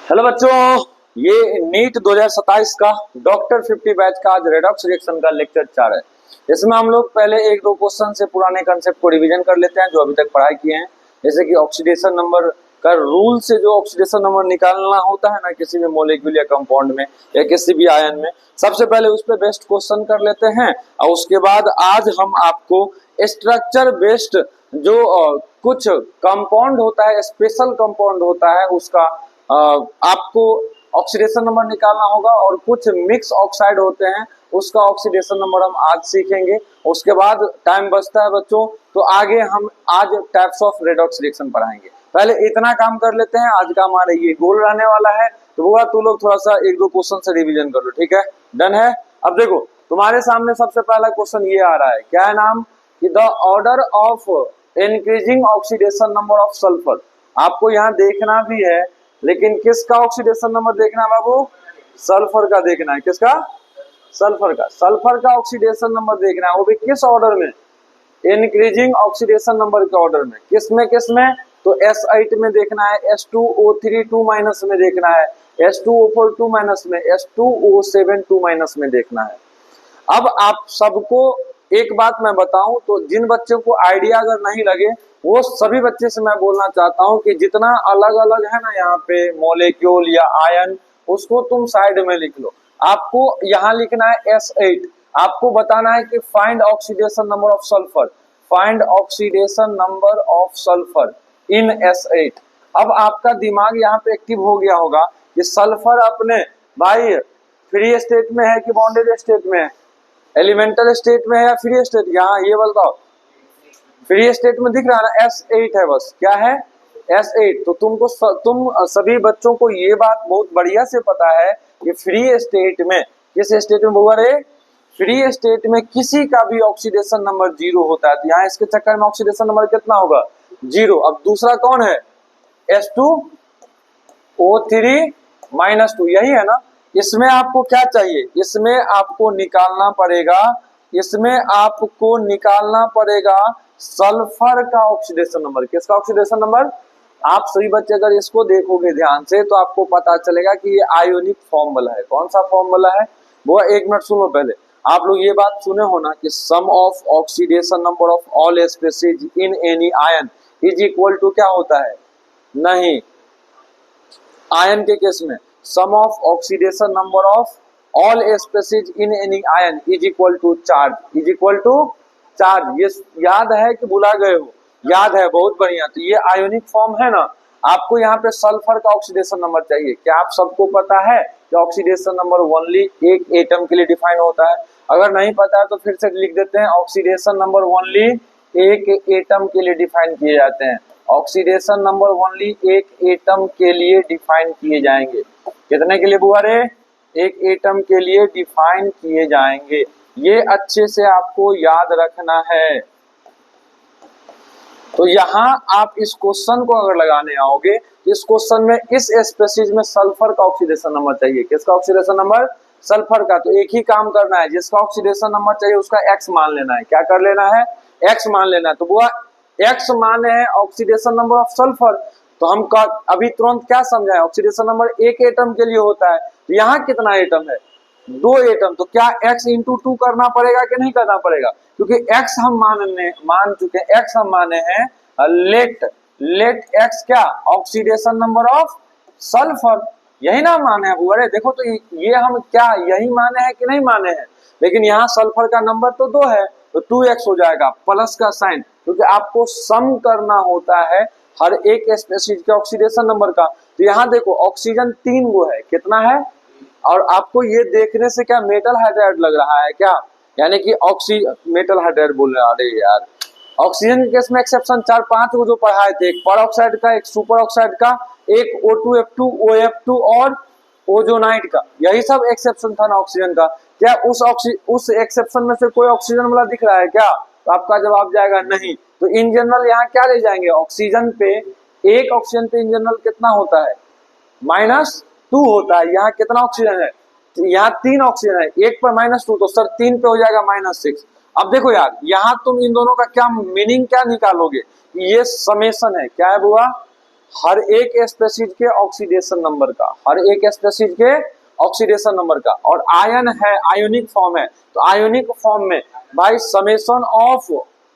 Hello बच्चों, ये NEET 2027 का डॉक्टर 50 बैच का आज रेडॉक्स रिएक्शन का लेक्चर 4 है। इसमें हम लोग पहले एक दो क्वेश्चन से पुराने कंसेप्ट को रिवीजन कर लेते हैं जो अभी तक पढ़ाई किए हैं। जैसे कि ऑक्सीडेशन नंबर का रूल से जो ऑक्सीडेशन नंबर निकालना होता है ना किसी भी मॉलिक्यूल या कंपाउंड में या किसी भी आयन में, सबसे पहले उस पर बेस्ड क्वेश्चन कर लेते हैं और उसके बाद आज हम आपको स्ट्रक्चर बेस्ड जो कुछ कंपाउंड होता है, स्पेशल कंपाउंड होता है, उसका आपको ऑक्सीडेशन नंबर निकालना होगा और कुछ मिक्स ऑक्साइड होते हैं उसका ऑक्सीडेशन नंबर हम आज सीखेंगे। उसके बाद टाइम बचता है बच्चों तो आगे हम आज टाइप्स ऑफ रेडॉक्स रिएक्शन पढ़ाएंगे। पहले इतना काम कर लेते हैं, आज का हमारा ये गोल रहने वाला है। तो वो तू लोग थोड़ा सा एक दो क्वेश्चन से रिवीजन कर लो, ठीक है? डन है। अब देखो तुम्हारे सामने सबसे पहला क्वेश्चन ये आ रहा है, क्या है नाम कि the order of increasing oxidation number of sulphur. आपको यहाँ देखना भी है, लेकिन किसका ऑक्सीडेशन नंबर देखना है बाबू? सल्फर का देखना है। किसका? सल्फर का। सल्फर का ऑक्सीडेशन नंबर देखना है, वो भी किस ऑर्डर में? इंक्रीजिंग ऑक्सीडेशन नंबर के ऑर्डर में। किसमें? तो S8 में देखना है, S2O3 2- में देखना है, S2O4 2- में, S2O7 2- में देखना है। अब आप सबको एक बात मैं बताऊं तो जिन बच्चों को आइडिया अगर नहीं लगे वो सभी बच्चे से मैं बोलना चाहता हूं कि जितना अलग अलग है ना यहाँ पे मॉलिक्यूल या आयन, उसको तुम साइड में लिख लो। आपको यहाँ लिखना है S8। आपको बताना है कि find oxidation number of sulphur, find oxidation number of sulphur in S8। अब आपका दिमाग यहाँ पे एक्टिव हो गया होगा कि सल्फर अपने भाई फ्री स्टेट में है कि बॉन्डेड स्टेट में है? एलिमेंटल स्टेट में है या फ्री स्टेट? यहाँ ये बताओ। फ्री स्टेट में दिख रहा है ना, S8 है बस। क्या है? S8। तो तुम सभी बच्चों को ये बात बहुत बढ़िया से पता है कि फ्री स्टेट में, किस स्टेट में बुआ रे? फ्री स्टेट में किसी का भी ऑक्सीडेशन नंबर 0 होता है। तो यहाँ इसके चक्कर में ऑक्सीडेशन नंबर कितना होगा? 0। अब दूसरा कौन है? S2O3-2, यही है ना? इसमें आपको क्या चाहिए? इसमें आपको निकालना पड़ेगा, इसमें आपको निकालना पड़ेगा सल्फर का ऑक्सीडेशन नंबर। किसका ऑक्सीडेशन नंबर? आप सभी बच्चे अगर इसको देखोगे ध्यान से तो आपको पता चलेगा कि ये आयोनिक फॉर्मूला है। कौन सा फॉर्मूला है वो? एक मिनट सुनो पहले। आप लोग ये बात सुने हो ना कि sum of oxidation number of all species in any ion is equal to क्या होता है? नहीं, आयन के केस में sum of oxidation number of all species in any ion is equal to charge, is equal to charge. ये याद है कि भुला गए हो? याद है, बहुत बढ़िया। तो ये आयोनिक फॉर्म है ना। आपको यहाँ पे सल्फर का ऑक्सीडेशन नंबर चाहिए। क्या आप सबको पता है कि ऑक्सीडेशन नंबर ओनली एक एटम के लिए डिफाइन होता है? अगर नहीं पता है तो फिर से लिख देते हैं, ऑक्सीडेशन नंबर ओनली एक एटम के लिए डिफाइन किए जाते हैं। ऑक्सीडेशन नंबर ओनली एक एटम के लिए डिफाइन किए जाएंगे। कितने के लिए बुआ रे? एक एटम के लिए डिफाइन किए जाएंगे। ये अच्छे से आपको याद रखना है। तो यहाँ आप इस क्वेश्चन को अगर लगाने आओगे, इस क्वेश्चन में इस स्पीशीज में सल्फर का ऑक्सीडेशन नंबर चाहिए। किसका ऑक्सीडेशन नंबर? सल्फर का। तो एक ही काम करना है, जिसका ऑक्सीडेशन नंबर चाहिए उसका एक्स मान लेना है। क्या कर लेना है? एक्स मान लेना है। तो बुआ एक्स माने है ऑक्सीडेशन नंबर ऑफ सल्फर। तो हम अभी तुरंत क्या समझाए? ऑक्सीडेशन नंबर एक एटम के लिए होता है। तो यहाँ कितना एटम है? 2 एटम। तो क्या x इंटू 2 करना पड़ेगा कि नहीं करना पड़ेगा? क्योंकि x हम मान चुके हैं, x हम माने हैं लेट x क्या? Oxidation number of sulphur. यही ना माने हैं बुआ रे? देखो तो ये हम क्या यही माने हैं कि नहीं माने हैं? लेकिन यहाँ सल्फर का नंबर तो 2 है तो 2x हो जाएगा प्लस का साइन, क्योंकि आपको सम करना होता है हर एक स्पीशीज के ऑक्सीडेशन नंबर का। तो यहाँ देखो ऑक्सीजन 3 गो है। कितना है? और आपको ये देखने से क्या मेटल हाइड्राइड लग रहा है क्या? यानी कि मेटल हाइड्राइड बोल रहे हैं। अरे यार, ऑक्सीजन के केस में एक्सेप्शन 4-5 को जो पढ़ाए थे, एक पर ऑक्साइड का, एक सुपर ऑक्साइड का, एक O2F2 OF2 और ओजोनाइट का। यही सब एक्सेप्शन था ना ऑक्सीजन का। क्या उस एक्सेप्शन में से कोई ऑक्सीजन वाला दिख रहा है क्या? तो आपका जवाब जाएगा नहीं। तो इन जनरल यहाँ क्या ले जाएंगे? ऑक्सीजन पे, एक ऑक्सीजन पे इन जनरल कितना होता है? -2 होता है। यहाँ कितना ऑक्सीजन है? तो यहाँ 3 ऑक्सीजन है, एक पर -2 तो सर 3 पे हो जाएगा -6। अब देखो यार, यहाँ तुम इन दोनों का क्या मीनिंग क्या निकालोगे? ये समेशन है। क्या है बुआ? हर एक स्पेसीज के ऑक्सीडेशन नंबर का, हर एक स्पेसीज के ऑक्सीडेशन नंबर का। और आयन है, आयोनिक फॉर्म है, तो आयोनिक फॉर्म में भाई summation of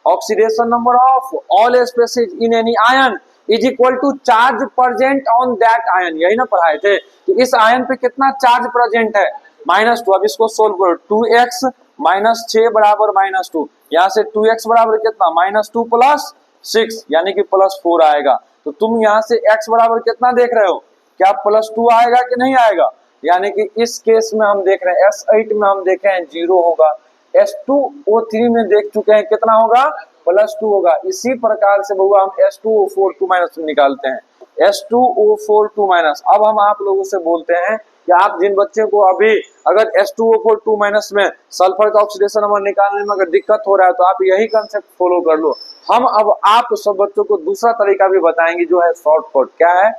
oxidation number of all species in any ion is equal to charge present on that ion. यही ना पढ़ाए थे, तो इस आयन पे कितना चार्ज प्रेजेंट है, -2। अब इसको सोल्व करो, 2x माइनस 6 बराबर -2, यहाँ से 2x बराबर कितना, -2 + 6 यानी कि +4 आएगा। तो तुम यहाँ से x बराबर कितना देख रहे हो, क्या +2 आएगा कि नहीं आएगा, यानी कि इस केस में हम देख रहे हैं S8 में हम देखे हैं 0 होगा, S2O3 में देख चुके हैं कितना होगा, +2 होगा। इसी प्रकार से बहुआ हम S2O4 2- निकालते हैं, S2O4 2-। अब हम आप लोगों से बोलते हैं कि आप जिन बच्चे को अभी अगर S2O4 2- में सल्फर का ऑक्सीडेशन नंबर निकालने में अगर दिक्कत हो रहा है, तो आप यही कंसेप्ट फॉलो कर लो। हम अब आप सब बच्चों को दूसरा तरीका भी बताएंगे जो है शॉर्टकट। क्या है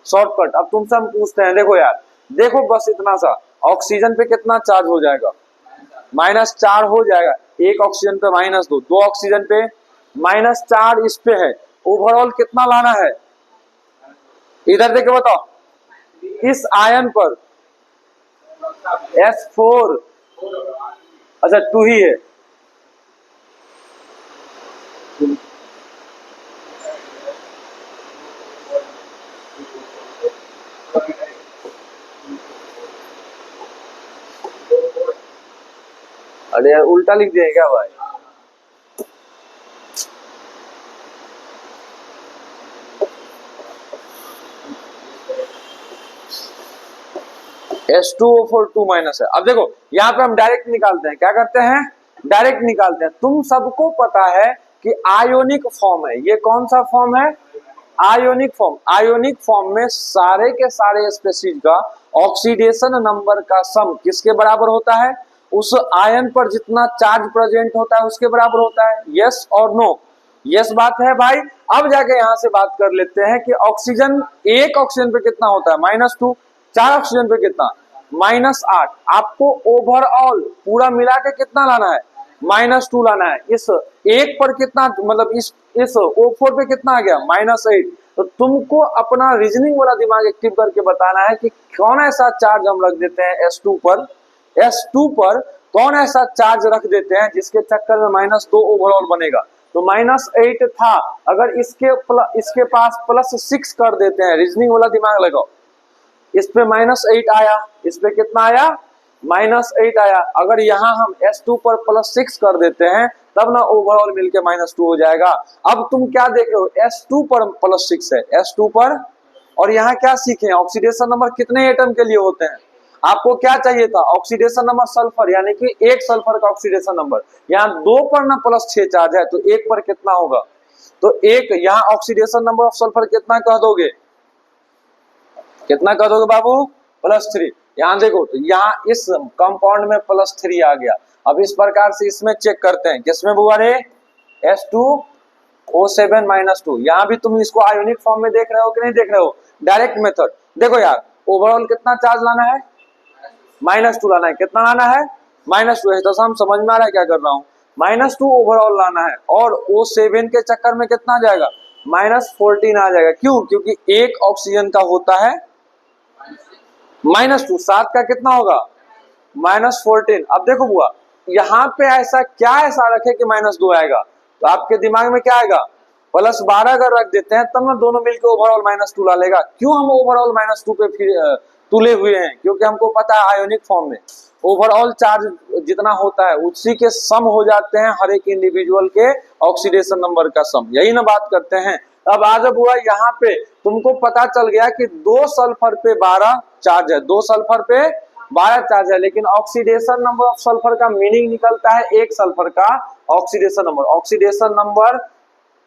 शॉर्टकट? अब तुमसे हम पूछते हैं, देखो यार, देखो बस इतना सा, ऑक्सीजन पे कितना चार्ज हो जाएगा, -4 हो जाएगा, एक ऑक्सीजन पे -2, दो ऑक्सीजन पे -4, इस पे है, ओवरऑल कितना लाना है, इधर देखे बताओ, इस आयन पर S4, अच्छा 2 ही है, अरे यार उल्टा लिख दिए क्या भाई, S2O4 2- है। अब देखो यहाँ पे हम डायरेक्ट निकालते हैं, क्या करते हैं, डायरेक्ट निकालते हैं। तुम सबको पता है कि आयोनिक फॉर्म है, ये कौन सा फॉर्म है, आयोनिक फॉर्म। आयोनिक फॉर्म में सारे के सारे स्पेसीज का ऑक्सीडेशन नंबर का सम किसके बराबर होता है, उस आयन पर जितना चार्ज प्रेजेंट होता है उसके बराबर होता है। यस और नो, यस बात है भाई। अब जाके यहां से बात कर लेते हैं कि ऑक्सीजन, एक ऑक्सीजन पे कितना होता है, -2, 4 ऑक्सीजन पे कितना, -8। आपको ओवरऑल पूरा मिला के कितना लाना है, -2 लाना है। इस एक पर कितना, मतलब इस O4 पे कितना आ गया, -8। तो तुमको अपना रीजनिंग वाला दिमाग एक्टिव करके बताना है कि कौन ऐसा चार्ज हम रख देते हैं S2 पर, S2 पर कौन ऐसा चार्ज रख देते हैं जिसके चक्कर में -2 ओवरऑल बनेगा। तो -8 था, अगर इसके पास +6 कर देते हैं, रीजनिंग वाला दिमाग लगाओ, इस पे -8 आया, इस पे कितना आया, -8 आया। अगर यहाँ हम S2 पर +6 कर देते हैं तब ना ओवरऑल मिलके -2 हो जाएगा। अब तुम क्या देख रहे हो, S2 पर +6 है, S2 पर, और यहाँ क्या सीखे, ऑक्सीडेशन नंबर कितने एटम के लिए होते हैं, आपको क्या चाहिए था, ऑक्सीडेशन नंबर सल्फर, यानी कि एक सल्फर का ऑक्सीडेशन नंबर। यहाँ 2 पर ना +6 चार्ज है, तो एक पर कितना होगा, तो एक यहाँ ऑक्सीडेशन नंबर ऑफ सल्फर कितना कह दोगे, कितना कह दोगे बाबू, +3। यहाँ देखो, तो यहाँ इस कंपाउंड में +3 आ गया। अब इस प्रकार से इसमें चेक करते हैं, किसमें बुआ रे, S2O7 -2। यहाँ भी तुम इसको आयोनिक फॉर्म में देख रहे हो कि नहीं देख रहे हो, डायरेक्ट मेथड। देखो यार, ओवरऑल कितना चार्ज लाना है, -2 लाना है, कितना लाना है, -2 है। तो हम समझ में आ रहा है क्या कर रहा हूँ, -2 ओवरऑल लाना है, और O7 के चक्कर में कितना आ जाएगा, -14 आ जाएगा। क्यों, क्योंकि एक ऑक्सीजन का होता है -2, 7 का कितना होगा, -14। अब देखो बुआ, यहाँ पे ऐसा क्या ऐसा रखे कि -2 आएगा, तो आपके दिमाग में क्या आएगा, +12 अगर रख देते हैं तब ना दोनों मिलकर ओवरऑल -2 ला लेगा। क्यों हम ओवरऑल -2 पे फिर तुले हुए हैं, क्योंकि हमको पता है आयोनिक फॉर्म में ओवरऑल चार्ज जितना होता है उसी के सम हो जाते हैं हर एक इंडिविजुअल के ऑक्सीडेशन नंबर का सम, यही ना बात करते हैं। अब आज हुआ यहाँ पे तुमको पता चल गया कि 2 सल्फर पे 12 चार्ज है, 2 सल्फर पे 12 चार्ज है, लेकिन ऑक्सीडेशन नंबर ऑफ सल्फर का मीनिंग निकलता है एक सल्फर का ऑक्सीडेशन नंबर, ऑक्सीडेशन नंबर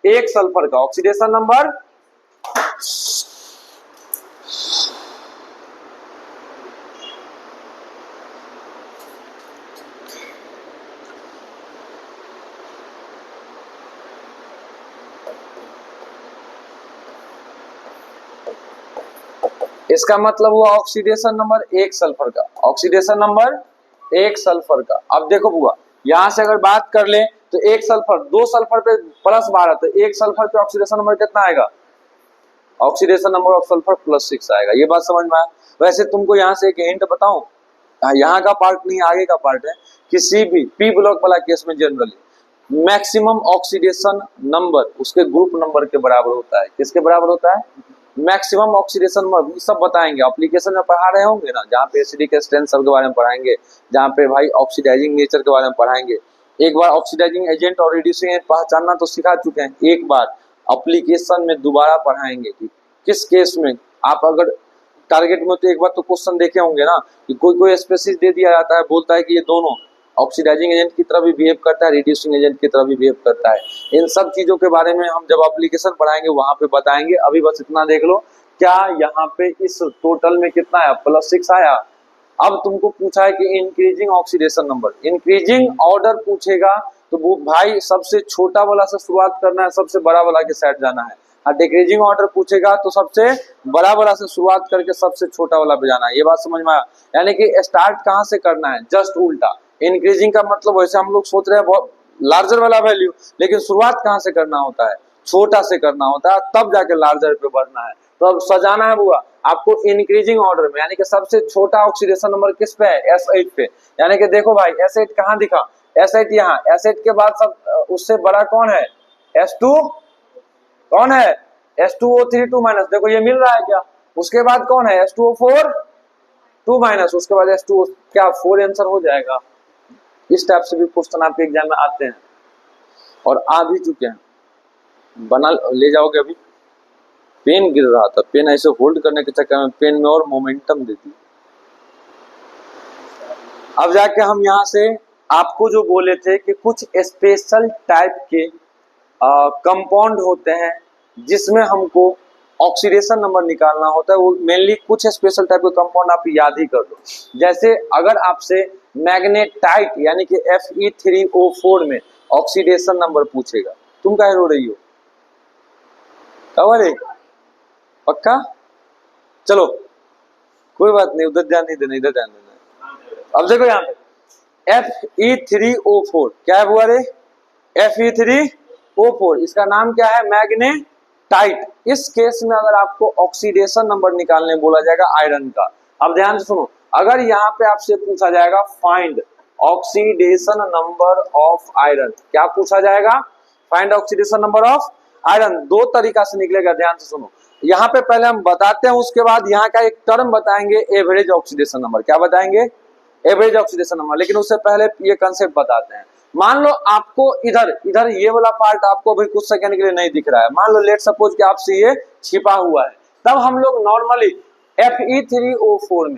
एक सल्फर का ऑक्सीडेशन नंबर। इसका मतलब हुआ ऑक्सीडेशन नंबर एक सल्फर का, ऑक्सीडेशन नंबर एक सल्फर का। अब देखो बुआ, यहां से अगर बात कर ले तो एक सल्फर, 2 सल्फर पे +12, तो एक सल्फर पे ऑक्सीडेशन नंबर कितना आएगा, ऑक्सीडेशन नंबर ऑफ सल्फर +6 आएगा। ये बात समझ में आया। वैसे तुमको यहाँ से एक हिंट बताऊं, यहाँ का पार्ट नहीं आगे का पार्ट है। किसी भी पी ब्लॉक वाला केस में जनरली मैक्सिमम ऑक्सीडेशन नंबर उसके ग्रुप नंबर के बराबर होता है। किसके बराबर होता है? Maximum oxidation number. सब बताएंगे एप्लीकेशन में पढ़ा रहे होंगे ना, जहाँ पे एसिडिक स्ट्रेंथ सब के बारे में पढ़ाएंगे, जहाँ पे भाई ऑक्सीडाइजिंग नेचर के बारे में पढ़ाएंगे। एक बार ऑक्सीडाइजिंग एजेंट और रिड्यूसिंग एजेंट पहचानना तो सिखा चुके हैं, एक बार एप्लीकेशन में दोबारा पढ़ाएंगे कि किस केस में आप अगर टारगेट में तो एक बार तो क्वेश्चन देखे होंगे ना कि कोई स्पेसिस दे दिया जाता है, बोलता है कि ये दोनों ऑक्सीडाइजिंग एजेंट की तरह भी बिहेव करता है, रिड्यूसिंग एजेंट की तरह भी बिहेव करता है। इन सब चीजों के बारे में हम जब एप्लीकेशन पढ़ाएंगे वहां पे बताएंगे। अभी बस इतना देख लो, क्या यहाँ पे इस टोटल में कितना आया? +6 आया। अब तुमको पूछा है कि increasing oxidation number, increasing order पूछेगा तो वो भाई सबसे छोटा वाला से शुरुआत करना है, सबसे बड़ा वाला के साइड जाना है। डिक्रीजिंग ऑर्डर पूछेगा तो सबसे बड़ा वाला से शुरुआत करके सबसे छोटा वाला पे जाना है। ये बात समझ में आया? यानी कि स्टार्ट कहाँ से करना है? जस्ट उल्टा। इंक्रीजिंग का मतलब वैसे हम लोग सोच रहे हैं बहुत लार्जर वाला वैल्यू, लेकिन शुरुआत कहाँ से करना होता है? छोटा से करना होता है, तब जाके लार्जर पे बढ़ना है। तो अब सजाना है बुआ आपको इंक्रीजिंग ऑर्डर में, यानी कि सबसे छोटा ऑक्सीडेशन नंबर किस पे है? S8 पे। यानी कि देखो भाई S8 कहाँ दिखा? S8 यहाँ। S8 के बाद सब उससे बड़ा कौन है? S2 कौन है? H2O3 2 देखो ये मिल रहा है क्या? उसके बाद कौन है? H2O4 2 उसके बाद H2O क्या 4 आंसर हो जाएगा। इस टाइप से भी क्वेश्चन आपके एग्जाम में आते हैं और आ भी चुके हैं। बना ले जाओगे। अभी पेन गिर रहा था, पेन ऐसे होल्ड करने के चक्कर में पेन में और मोमेंटम देती। अब जाके हम यहाँ से आपको जो बोले थे कि कुछ स्पेशल टाइप के कंपाउंड होते हैं जिसमें हमको ऑक्सीडेशन नंबर निकालना होता है, वो मेनली कुछ स्पेशल टाइप के कंपाउंड आप याद ही कर लो। जैसे अगर आपसे मैग्नेटाइट यानी कि Fe3O4 में ऑक्सीडेशन नंबर पूछेगा, तुम क्या रो रही हो? खबर है पक्का? चलो कोई बात नहीं, उधर ध्यान नहीं देना, इधर ध्यान देना। अब देखो यहाँ पे Fe3O4 क्या है बुआ रे? Fe3O4 इसका नाम क्या है? मैग्नेटाइट। इस केस में अगर आपको ऑक्सीडेशन नंबर निकालने बोला जाएगा आयरन का, अब ध्यान से सुनो, अगर यहाँ पे आपसे पूछा जाएगा find oxidation number of iron, क्या पूछा जाएगा? Find oxidation number of iron. दो तरीका से निकलेगा, ध्यान से सुनो। यहाँ पे पहले हम बताते हैं, उसके बाद यहाँ का एक टर्म बताएंगे एवरेज ऑक्सीडेशन नंबर। क्या बताएंगे? Average oxidation number. लेकिन उससे पहले ये कंसेप्ट बताते हैं। मान लो आपको इधर ये वाला पार्ट आपको अभी कुछ सेकंड के लिए नहीं दिख रहा है, मान लो लेट सपोज कि आपसे ये छिपा हुआ है, तब हम लोग नॉर्मली Fe3O4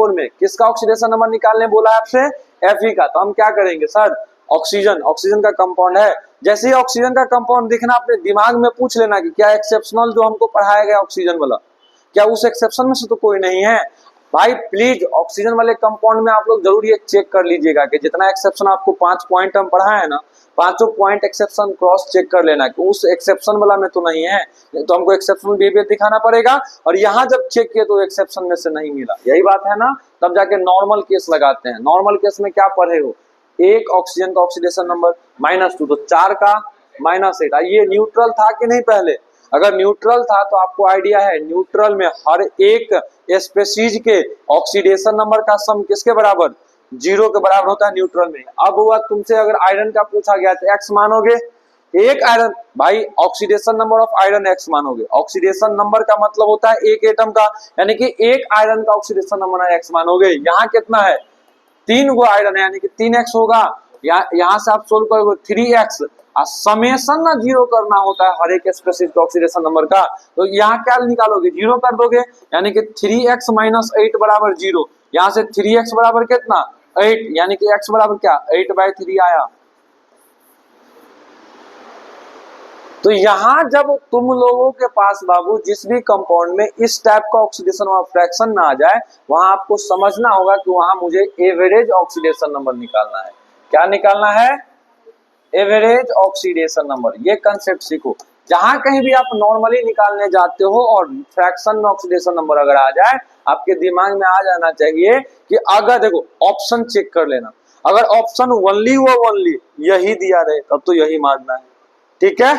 में किसका ऑक्सीडेशन नंबर निकालने बोला है आपसे? Fe का। तो हम क्या करेंगे सर? ऑक्सीजन का कंपाउंड है, जैसे ही ऑक्सीजन का कंपाउंड दिखना अपने दिमाग में पूछ लेना कि क्या एक्सेप्शनल जो हमको पढ़ाया गया ऑक्सीजन वाला, क्या उस एक्सेप्शन में से तो कोई नहीं है? भाई प्लीज ऑक्सीजन वाले कंपाउंड में आप लोग जरूर ये चेक कर लीजिएगा कि जितना एक्सेप्शन आपको 5 पॉइंट हम पढ़ा है ना, 5 पॉइंट एक्सेप्शन क्रॉस चेक कर लेना कि उस एक्सेप्शन वाला में तो नहीं है, तो हमको एक्सेप्शनल बिहेवियर दिखाना पड़ेगा। और यहाँ जब चेक किए तो एक्सेप्शन में से नहीं मिला, यही बात है ना, तब जाके नॉर्मल केस लगाते हैं। नॉर्मल केस में क्या पढ़े हो? एक ऑक्सीजन का ऑक्सीडेशन नंबर -2, तो 4 का -8। ये न्यूट्रल था कि नहीं? पहले अगर न्यूट्रल था तो आपको आइडिया है न्यूट्रल में हर एक स्पेसीज के ऑक्सीडेशन नंबर का सम किसके बराबर? 0 के बराबर होता है न्यूट्रल में। अब हुआ तुमसे अगर आयरन का पूछा गया तो x मानोगे, एक आयरन भाई oxidation number of iron x मानोगे। ऑक्सीडेशन नंबर का मतलब होता है एक एटम का, यानी कि एक आयरन का ऑक्सीडेशन नंबर x मानोगे। यहाँ कितना है? 3 गो आयरन है, यानी कि 3x होगा। यहाँ से आप सोल्व करोगे 3x, समेशन ना 0 करना होता है हर एक स्पेसिस ऑक्सीडेशन नंबर का, तो यहाँ क्या निकालोगे? 0 कर दोगे, यानी कि 3x - 8 बराबर 0। यहाँ से 3x बराबर कितना? 8, यानी कि x बराबर क्या? 8/3 आया। तो यहाँ जब तुम लोगों के पास बाबू जिस भी कंपाउंड में इस टाइप का ऑक्सीडेशन और फ्रैक्शन ना आ जाए, वहां आपको समझना होगा कि वहां मुझे एवरेज ऑक्सीडेशन नंबर निकालना है। क्या निकालना है? Average oxidation number. ये कंसेप्ट सीखो। जहां कहीं भी आप नॉर्मली निकालने जाते हो और फ्रैक्शन में ऑक्सीडेशन नंबर अगर आ जाए, आपके दिमाग में आ जाना चाहिए कि अगर देखो ऑप्शन चेक कर लेना, अगर ऑप्शन ओनली यही दिया रहे तब तो यही मारना है। ठीक है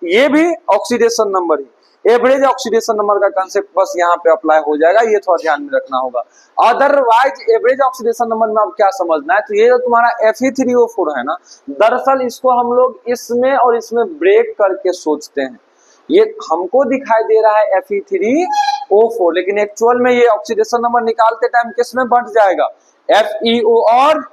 ये भी ऑक्सीडेशन नंबर ही, एवरेज ऑक्सीडेशन नंबर का कंसेप्ट बस यहाँ पे अप्लाई हो जाएगा, ये थोड़ा ध्यान में रखना होगा। अदरवाइज एवरेज ऑक्सीडेशन नंबर में अब क्या समझना है, तो ये जो तुम्हारा Fe3O4 है ना, दरअसल इसको हम लोग इसमें और इसमें ब्रेक करके सोचते हैं। ये हमको दिखाई दे रहा है Fe3O4, लेकिन एक्चुअल में ये ऑक्सीडेशन नंबर निकालते टाइम किस में बढ़ जाएगा, FeO और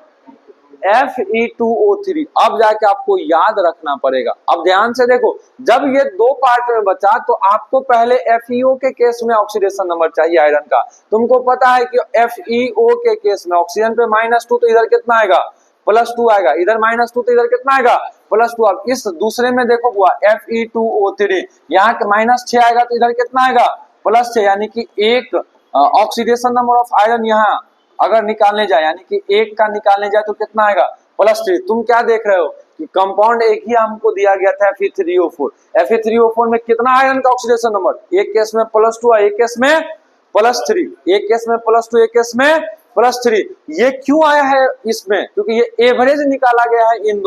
Fe2O3। अब जाके आपको याद रखना पड़ेगा। अब ध्यान से देखो, जब ये दो पार्ट में बचा तो आपको पहले FeO के केस में ऑक्सीडेशन नंबर चाहिए आयरन का। तुमको पता है कि FeO के केस में ऑक्सीजन पे -2, तो इधर कितना आएगा, +2 आएगा, इधर -2 तो इधर कितना आएगा, +2। अब इस दूसरे में देखो बुआ Fe2O3, यहाँ -6 आएगा तो इधर कितना आएगा, +6, यानी कि एक ऑक्सीडेशन नंबर ऑफ आयरन यहाँ अगर निकालने जाए, यानी कि एक का निकालने जाए तो कितना आएगा, +3। तुम क्या देख रहे हो कि कंपाउंड एक ही हमको दिया गया था Fe3O4। Fe3O4 में कितना आयरन का ऑक्सीडेशन नंबर, एक केस में +2 है, एक केस में +3, एक केस में +2, एक केस में +3। ये क्यों आया है इसमें, क्योंकि ये एवरेज निकाला गया है इन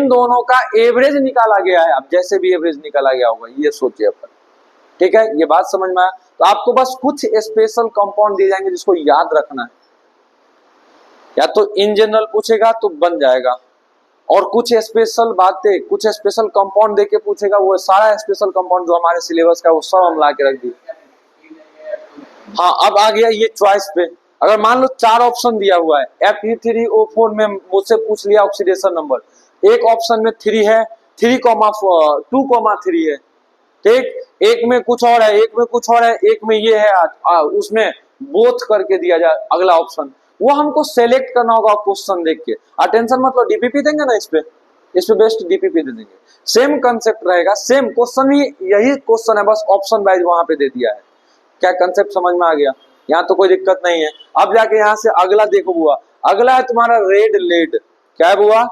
दोनों का एवरेज निकाला गया है। अब जैसे भी एवरेज निकाला गया होगा ये सोचिए अपन, ठीक है, ये बात समझ में आया। तो आपको बस कुछ स्पेशल कंपाउंड दिए जाएंगे जिसको याद रखना है, या तो इन जनरल पूछेगा तो बन जाएगा, और कुछ स्पेशल बातें, कुछ स्पेशल कंपाउंड देके पूछेगा, वो सारा स्पेशल कंपाउंड जो हमारे सिलेबस का वो सब हम ला के रख दिए। हाँ, अब आ गया ये चॉइस पे। अगर मान लो 4 ऑप्शन दिया हुआ है, Fe3O4 में मुझसे पूछ लिया ऑक्सीडेशन नंबर, एक ऑप्शन में 3 है, 3,2,3 है, ठीक, एक में कुछ और है, एक में कुछ और है, एक में ये है, उसमें बोथ करके दिया जाए अगला ऑप्शन, वो हमको सेलेक्ट करना होगा क्वेश्चन देख के। टेंशन मतलब डीपीपी देंगे ना, इस पे बेस्ट डीपीपी दे देंगे, सेम कंसेप्ट रहेगा, सेम क्वेश्चन ही, यही क्वेश्चन है, बस ऑप्शन वाइज वहां पे दे दिया है। क्या कंसेप्ट समझ में आ गया, यहाँ तो कोई दिक्कत नहीं है। अब जाके यहाँ से अगला देखो बुआ, अगला है तुम्हारा रेड लेड। क्या है बुआ,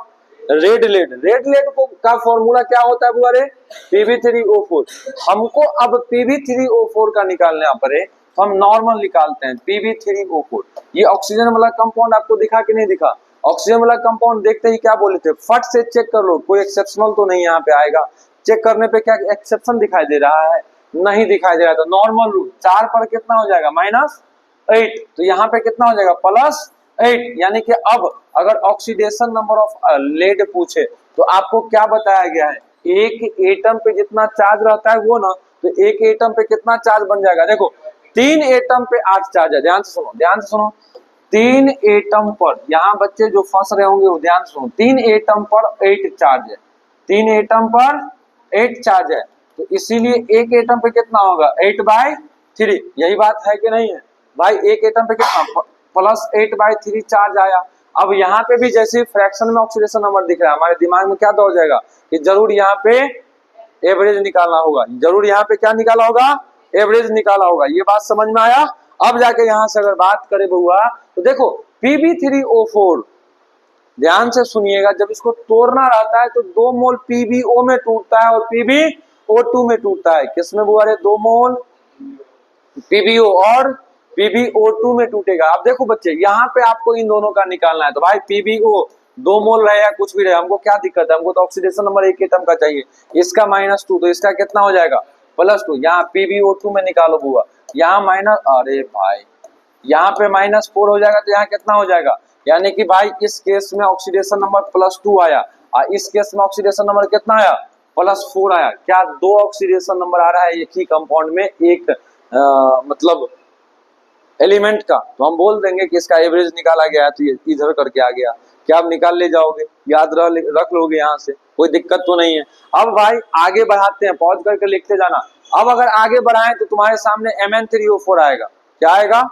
रेड लेड। रेड लेड को का फॉर्मूला क्या होता है बुआ रे, Pb3O4। हमको अब Pb3O4 का निकालना पड़े तो हम नॉर्मल निकालते हैं Pb3O4। ये ऑक्सीजन वाला कंपाउंड आपको दिखा कि नहीं दिखा, ऑक्सीजन वाला कंपाउंड देखते ही क्या बोले थे, फट से चेक कर लो कोई एक्सेप्शनल तो नहीं यहाँ पे आएगा। चेक करने पे क्या एक्सेप्शन दिखाई दे रहा है, नहीं दिखाई दे रहा। तो नॉर्मल रूल 4 पर कितना हो जाएगा, -8, तो यहाँ पे कितना हो जाएगा, +8। यानी कि अब अगर ऑक्सीडेशन नंबर ऑफ लेड पूछे तो आपको क्या बताया गया है, एक एटम पे जितना चार्ज रहता है वो ना, तो एक एटम पे कितना चार्ज बन जाएगा, देखो 3 एटम पे 8 चार्ज है। ध्यान से सुनो 3 एटम पर, यहाँ बच्चे जो फंस रहे होंगे वो ध्यान सुनो, 3 एटम पर 8 चार्ज है, 3 एटम पर 8 चार्ज है, तो इसीलिए एक एटम पे कितना होगा, 8/3। यही बात है कि नहीं है भाई, एक एटम पे कितना, +8/3 चार्ज आया। अब यहाँ पे भी जैसे फ्रैक्शन में ऑक्सीडेशन नंबर दिख रहा है, हमारे दिमाग में क्या दौड़ जाएगा कि जरूर यहाँ पे एवरेज निकालना होगा, जरूर यहाँ पे क्या निकाला होगा, एवरेज निकाला होगा। ये बात समझ में आया। अब जाके यहाँ से अगर बात करें बहुआ, तो देखो Pb3O4, ध्यान से सुनिएगा, जब इसको तोड़ना रहता है तो 2 मोल PbO में टूटता है और PbO2 में टूटता है। किसमें बुआ रे, 2 मोल PbO और PbO2 में टूटेगा। अब देखो बच्चे, यहाँ पे आपको इन दोनों का निकालना है, तो भाई PbO 2 मोल रहे या कुछ भी रहे, हमको क्या दिक्कत है, हमको तो ऑक्सीडेशन नंबर एक एटम का चाहिए। इसका -2, तो इसका कितना हो जाएगा, +2। यहाँ PbO2 में निकालो बुआ, यहाँ अरे भाई यहाँ पे -4 हो जाएगा, तो यहाँ कितना हो जाएगा, यानी कि भाई इस केस में ऑक्सीडेशन नंबर +2 आया और इस केस में ऑक्सीडेशन नंबर कितना आया, +4 आया। क्या 2 ऑक्सीडेशन नंबर आ रहा है एक ही कंपाउंड में, एक मतलब एलिमेंट का, तो हम बोल देंगे कि इसका एवरेज निकाला गया है, तो ये इधर करके आ गया। क्या आप निकाल ले जाओगे, याद रख लोगे, यहाँ से कोई दिक्कत तो नहीं है। अब भाई आगे बढ़ाते हैं, पॉज करके लिखते जाना। अब अगर आगे बढ़ाएं तो तुम्हारे सामने Mn3O4 आएगा। क्या आएगा,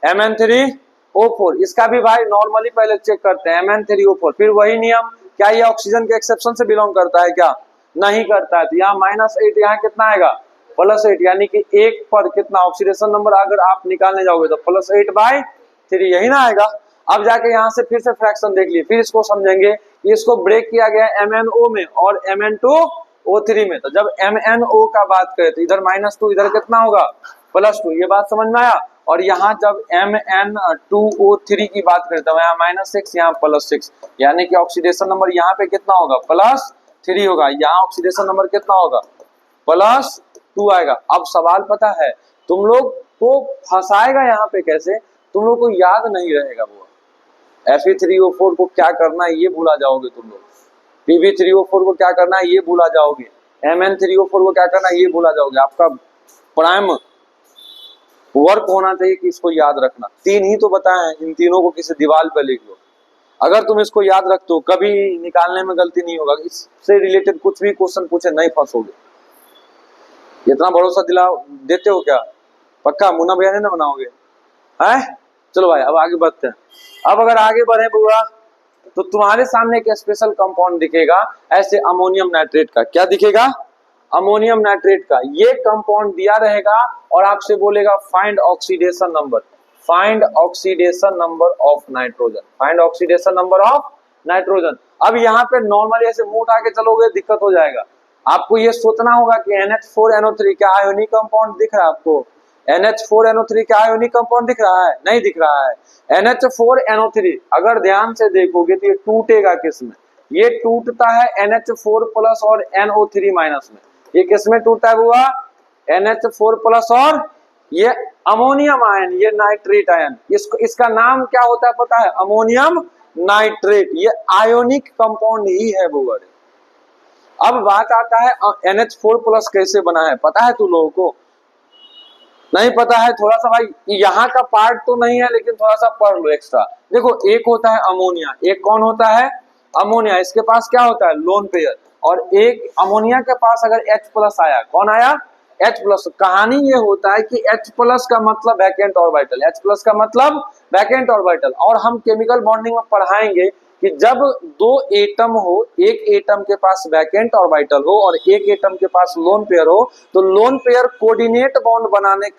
Mn3O4। इसका भी भाई नॉर्मली पहले चेक करते हैं, Mn3O4। फिर वही नियम, क्या ये ऑक्सीजन के एक्सेप्शन से बिलोंग करता है, क्या नहीं करता है, तो यहाँ -8, यहाँ कितना आएगा, +8। यानी कि एक पर कितना ऑक्सीडेशन नंबर अगर आप निकालने जाओगे तो +8/3, यही ना आएगा। अब जाके यहाँ से फिर से फ्रैक्शन देख लिए, फिर इसको समझेंगे कि इसको ब्रेक किया गया MnO में और Mn2O3 में। तो जब MnO का बात करें तो इधर -2, इधर कितना होगा, +2। ये बात समझ में आया। और यहाँ जब Mn2O3 की बात करें तो यहाँ -6, यहाँ +6, यानी कि ऑक्सीडेशन नंबर यहाँ पे कितना होगा, 3 होगा, यहाँ ऑक्सीडेशन नंबर कितना होगा, +2 आएगा। अब सवाल पता है तुम लोग को फंसाएगा यहाँ पे कैसे, तुम लोग को याद नहीं रहेगा वो Fe3O4 को क्या करना है ये भूला जाओगे तुम लोग, Pb3O4 को क्या करना है ये भूला जाओगे, Mn3O4 को क्या करना है ये भूला जाओगे। आपका प्राइम वर्क होना चाहिए कि इसको याद रखना। 3 ही तो बताए हैं, इन तीनों को किसी दीवार पे लिख लो। अगर तुम इसको याद रखते हो कभी निकालने में गलती नहीं होगा, इससे रिलेटेड कुछ भी क्वेश्चन पूछे नहीं फंसोगे। इतना भरोसा दिला देते हो क्या, पक्का मुन्ना भैया नहीं बनाओगे हैं? चलो भाई अब आगे बढ़ते हैं। अब अगर आगे बढ़े बुआ तो तुम्हारे सामने एक स्पेशल कंपाउंड दिखेगा ऐसे अमोनियम नाइट्रेट का। क्या दिखेगा, अमोनियम नाइट्रेट का। ये कंपाउंड दिया रहेगा और आपसे बोलेगा find oxidation number, find oxidation number of nitrogen, find oxidation number of nitrogen. अब यहाँ पे नॉर्मली ऐसे मुंह उठा के चलोगे दिक्कत हो जाएगा। आपको ये सोचना होगा कि NH4NO3 क्या आयोनिक कंपाउंड दिख रहा है आपको, NH4NO3 क्या आयोनिक कंपाउंड दिख रहा है, नहीं दिख रहा है। NH4NO3 अगर ध्यान से देखोगे तो ये टूटेगा किसमें, ये टूटता है NH4 प्लस और NO3 माइनस में। ये किसमें टूटता है बुआ, NH4 प्लस और ये अमोनियम आयन, ये नाइट्रेट आयन, इसको इसका नाम क्या होता है पता है, अमोनियम नाइट्रेट। ये आयोनिक कंपाउंड ही है बुआ। अब बात आता है NH4 प्लस कैसे बना है, पता है तू लोगों को, नहीं पता है थोड़ा सा भाई यहाँ का पार्ट तो नहीं है लेकिन थोड़ा सा पढ़ लो एक्स्ट्रा। देखो एक होता है अमोनिया, एक कौन होता है अमोनिया, इसके पास क्या होता है लोन पेयर, और एक अमोनिया के पास अगर H प्लस आया, कौन आया H प्लस। कहानी ये होता है कि H प्लस का मतलब वैकेंट ऑर्बिटल, H प्लस का मतलब वैकेंट ऑर्बिटल। और हम केमिकल बॉन्डिंग में पढ़ाएंगे कि जब 2 एटम हो, एक एटम के पास वैकेंट ऑर्बिटल हो और एक एटम के पास लोन पेयर हो, तो लोन पेयर कोऑर्डिनेट बॉन्ड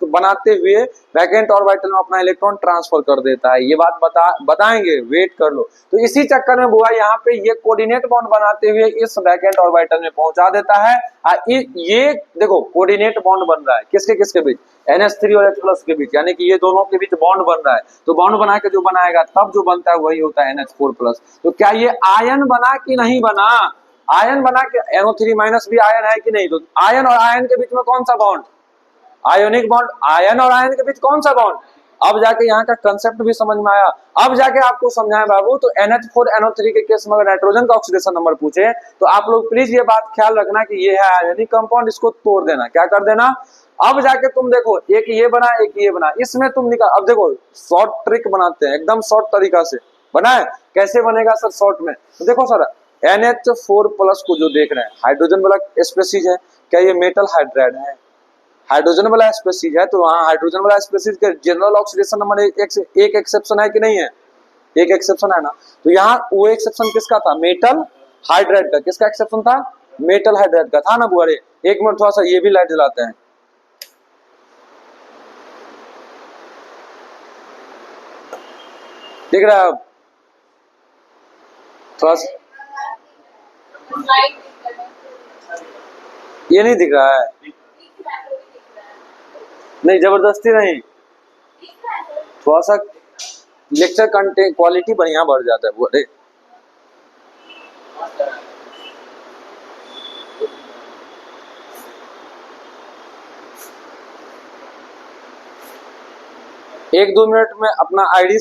बनाते हुए वैकेंट ऑर्बिटल में अपना इलेक्ट्रॉन ट्रांसफर कर देता है। ये बात बताएंगे, वेट कर लो। तो इसी चक्कर में बुआ यहाँ पे ये कोऑर्डिनेट बॉन्ड बनाते हुए इस वैकेंट ऑर्बिटल में पहुंचा देता है। ये देखो कोऑर्डिनेट बॉन्ड बन रहा है किसके किसके बीच, NH3 और H प्लस के बीच, यानी कि ये दोनों के बीच बॉन्ड बन रहा है। तो बॉन्ड बना के जो बनाएगा तब जो बनता है वही होता है NH4 प्लस। तो क्या ये आयन बना कि नहीं बना, आयन बना के NO3 माइनस भी आयन है कि नहीं। तो आयन और आयन के बीच में कौन सा बॉन्ड, आयोनिक बॉन्ड। आयन और आयन के बीच कौन सा बॉन्ड, अब जाके यहाँ का कंसेप्ट भी समझ में आया। अब जाके आपको समझाएं बाबू, तो NH4NO3 के केस में अगर नाइट्रोजन का ऑक्सीडेशन नंबर पूछे तो आप लोग प्लीज ये बात ख्याल रखना कि ये है आयोनिक कंपाउंड, इसको तोड़ देना, क्या कर देना। अब जाके तुम देखो एक ये बना एक ये बना, इसमें तुम निकाल। अब देखो शॉर्ट ट्रिक बनाते हैं, एकदम शॉर्ट तरीका से बनाए। कैसे बनेगा सर शॉर्ट में, तो देखो सर NH4 प्लस को जो देख रहे हैं हाइड्रोजन वाला स्पेसीज है, क्या ये मेटल हाइड्राइड है, हाइड्रोजन वाला स्पेसीज है। तो वहाँ हाइड्रोजन वाला स्पेसीज के जनरल ऑक्सीडेशन नंबर एक एक्सेप्शन है कि नहीं है, एक एक्सेप्शन है ना। तो यहाँ वो एक्सेप्शन किसका था, मेटल हाइड्राइड का। किसका एक्सेप्शन था, मेटल हाइड्राइड का था ना बुआरे। एक मिनट थोड़ा सा ये भी लाइट जलाते हैं। दिख रहा है थोड़ा सा, ये नहीं दिख रहा है, नहीं जबरदस्ती नहीं, थोड़ा सा लेक्चर कंटेंट क्वालिटी बढ़िया बढ़ जाता है वो। अरे एक दो मिनट में अपना आईडी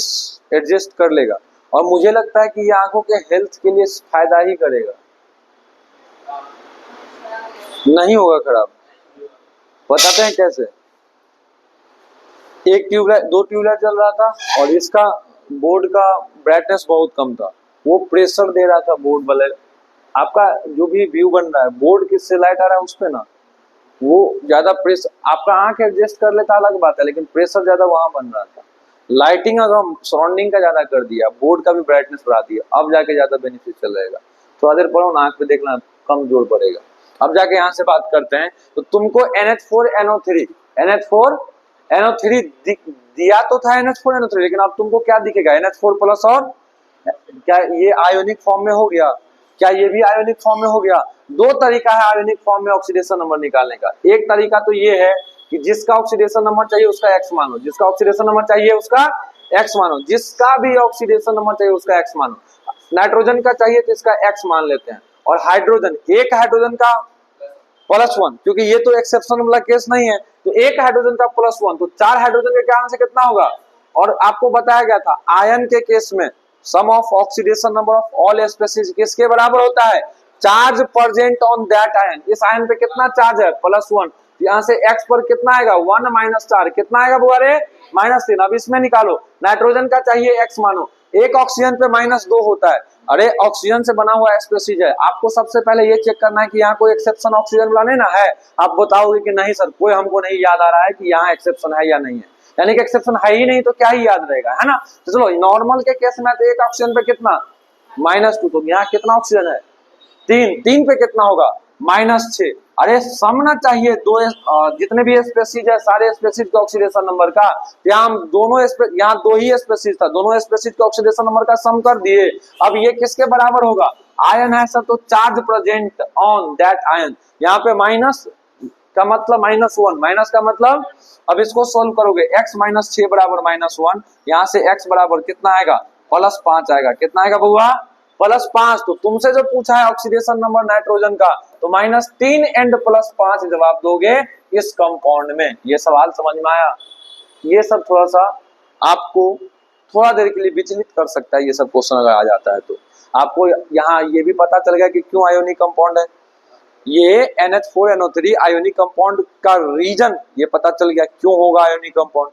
एडजस्ट कर लेगा और मुझे लगता है कि ये आंखों के हेल्थ के लिए फायदा ही करेगा, नहीं होगा खराब। बताते हैं कैसे। एक ट्यूबलाइट, 2 ट्यूबलाइट चल रहा था और इसका बोर्ड का ब्राइटनेस बहुत कम था, वो प्रेशर दे रहा था बोर्ड वाले। आपका जो भी व्यू बन रहा है बोर्ड किससे लाइट आ रहा है उस पे ना, वो ज्यादा प्रेशर, आपका आंख एडजस्ट कर लेता अलग बात है, लेकिन प्रेशर ज्यादा वहां बन रहा था। लाइटिंग अगर हम सराउंडिंग का ज्यादा कर दिया, बोर्ड का भी ब्राइटनेस बढ़ा दिया, अब जाके ज्यादा बेनिफिट चल जाएगा। थोड़ा देर पढ़ो ना, आंख पे देखना कम जोर पड़ेगा। अब जाके यहाँ से बात करते हैं। तो तुमको NH4NO3 दिया तो था NH4NO3, लेकिन अब तुमको क्या दिखेगा, NH4 प्लस और क्या ये आयोनिक फॉर्म में हो गया, क्या ये भी आयोनिक फॉर्म में हो गया। 2 तरीका है आयोनिक फॉर्म में ऑक्सीडेशन नंबर निकालने का। एक तरीका तो ये है कि जिसका ऑक्सीडेशन नंबर चाहिए उसका x मानो, जिसका ऑक्सीडेशन नंबर चाहिए उसका x मानो, जिसका भी ऑक्सीडेशन नंबर चाहिए उसका x मानो। नाइट्रोजन का चाहिए तो इसका x मान लेते हैं, और हाइड्रोजन, एक हाइड्रोजन का +1, क्योंकि ये तो एक्सेप्शन वाला केस नहीं है, तो एक हाइड्रोजन का +1, तो 4 हाइड्रोजन के कारण से कितना होगा। और आपको बताया गया था आयन के केस में sum of oxidation number of all species किसके बराबर होता है, charge present on that ion. इस आयन पे कितना चार्ज है, +1, यहाँ से x पर कितना आएगा 1 - 4, कितना आएगा बुआरे -3। अब इसमें निकालो, नाइट्रोजन का चाहिए x मानो, एक ऑक्सीजन पे -2 होता है। अरे ऑक्सीजन से बना हुआ स्पीशीज है, आपको सबसे पहले ये चेक करना है कि यहाँ कोई एक्सेप्शन ऑक्सीजन वाला नहीं ना है। आप बताओगे कि नहीं सर कोई हमको नहीं याद आ रहा है कि यहाँ एक्सेप्शन है या नहीं है, यानी कि एक्सेप्शन है ही नहीं तो क्या ही याद रहेगा, है ना। तो चलो नॉर्मल के केस में तो एक ऑक्सीजन पे कितना -2, तो यहाँ कितना ऑक्सीजन है 3 पे कितना होगा -6। अरे समझना चाहिए दो जितने भी स्पीशीज है सारे स्पीशीज के ऑक्सीडेशन नंबर का, यहाँ यहाँ 2 ही स्पीशीज था, दोनों स्पीशीज के ऑक्सीडेशन नंबर का सम कर दिए। अब ये किसके बराबर होगा, आयन है सर तो charge present on that ion, यहाँ पे माइनस का मतलब -1, माइनस का मतलब, अब इसको सोल्व करोगे x - 6 बराबर -1, यहाँ से x बराबर कितना आएगा +5 आएगा, कितना आएगा बउआ +5। तो तुमसे जो पूछा है ऑक्सीडेशन नंबर नाइट्रोजन का, तो -3 एंड +5 जवाब दोगे इस कंपाउंड में। ये सवाल समझ में आया, ये सब थोड़ा सा आपको थोड़ा देर के लिए विचलित कर सकता है, ये सब क्वेश्चन अगर आ जाता है तो आपको यहाँ ये भी पता चल गया कि क्यों आयोनिक कंपाउंड है, ये NH4NO3 आयोनिक कंपाउंड का रीजन ये पता चल गया क्यों होगा आयोनिक कंपाउंड।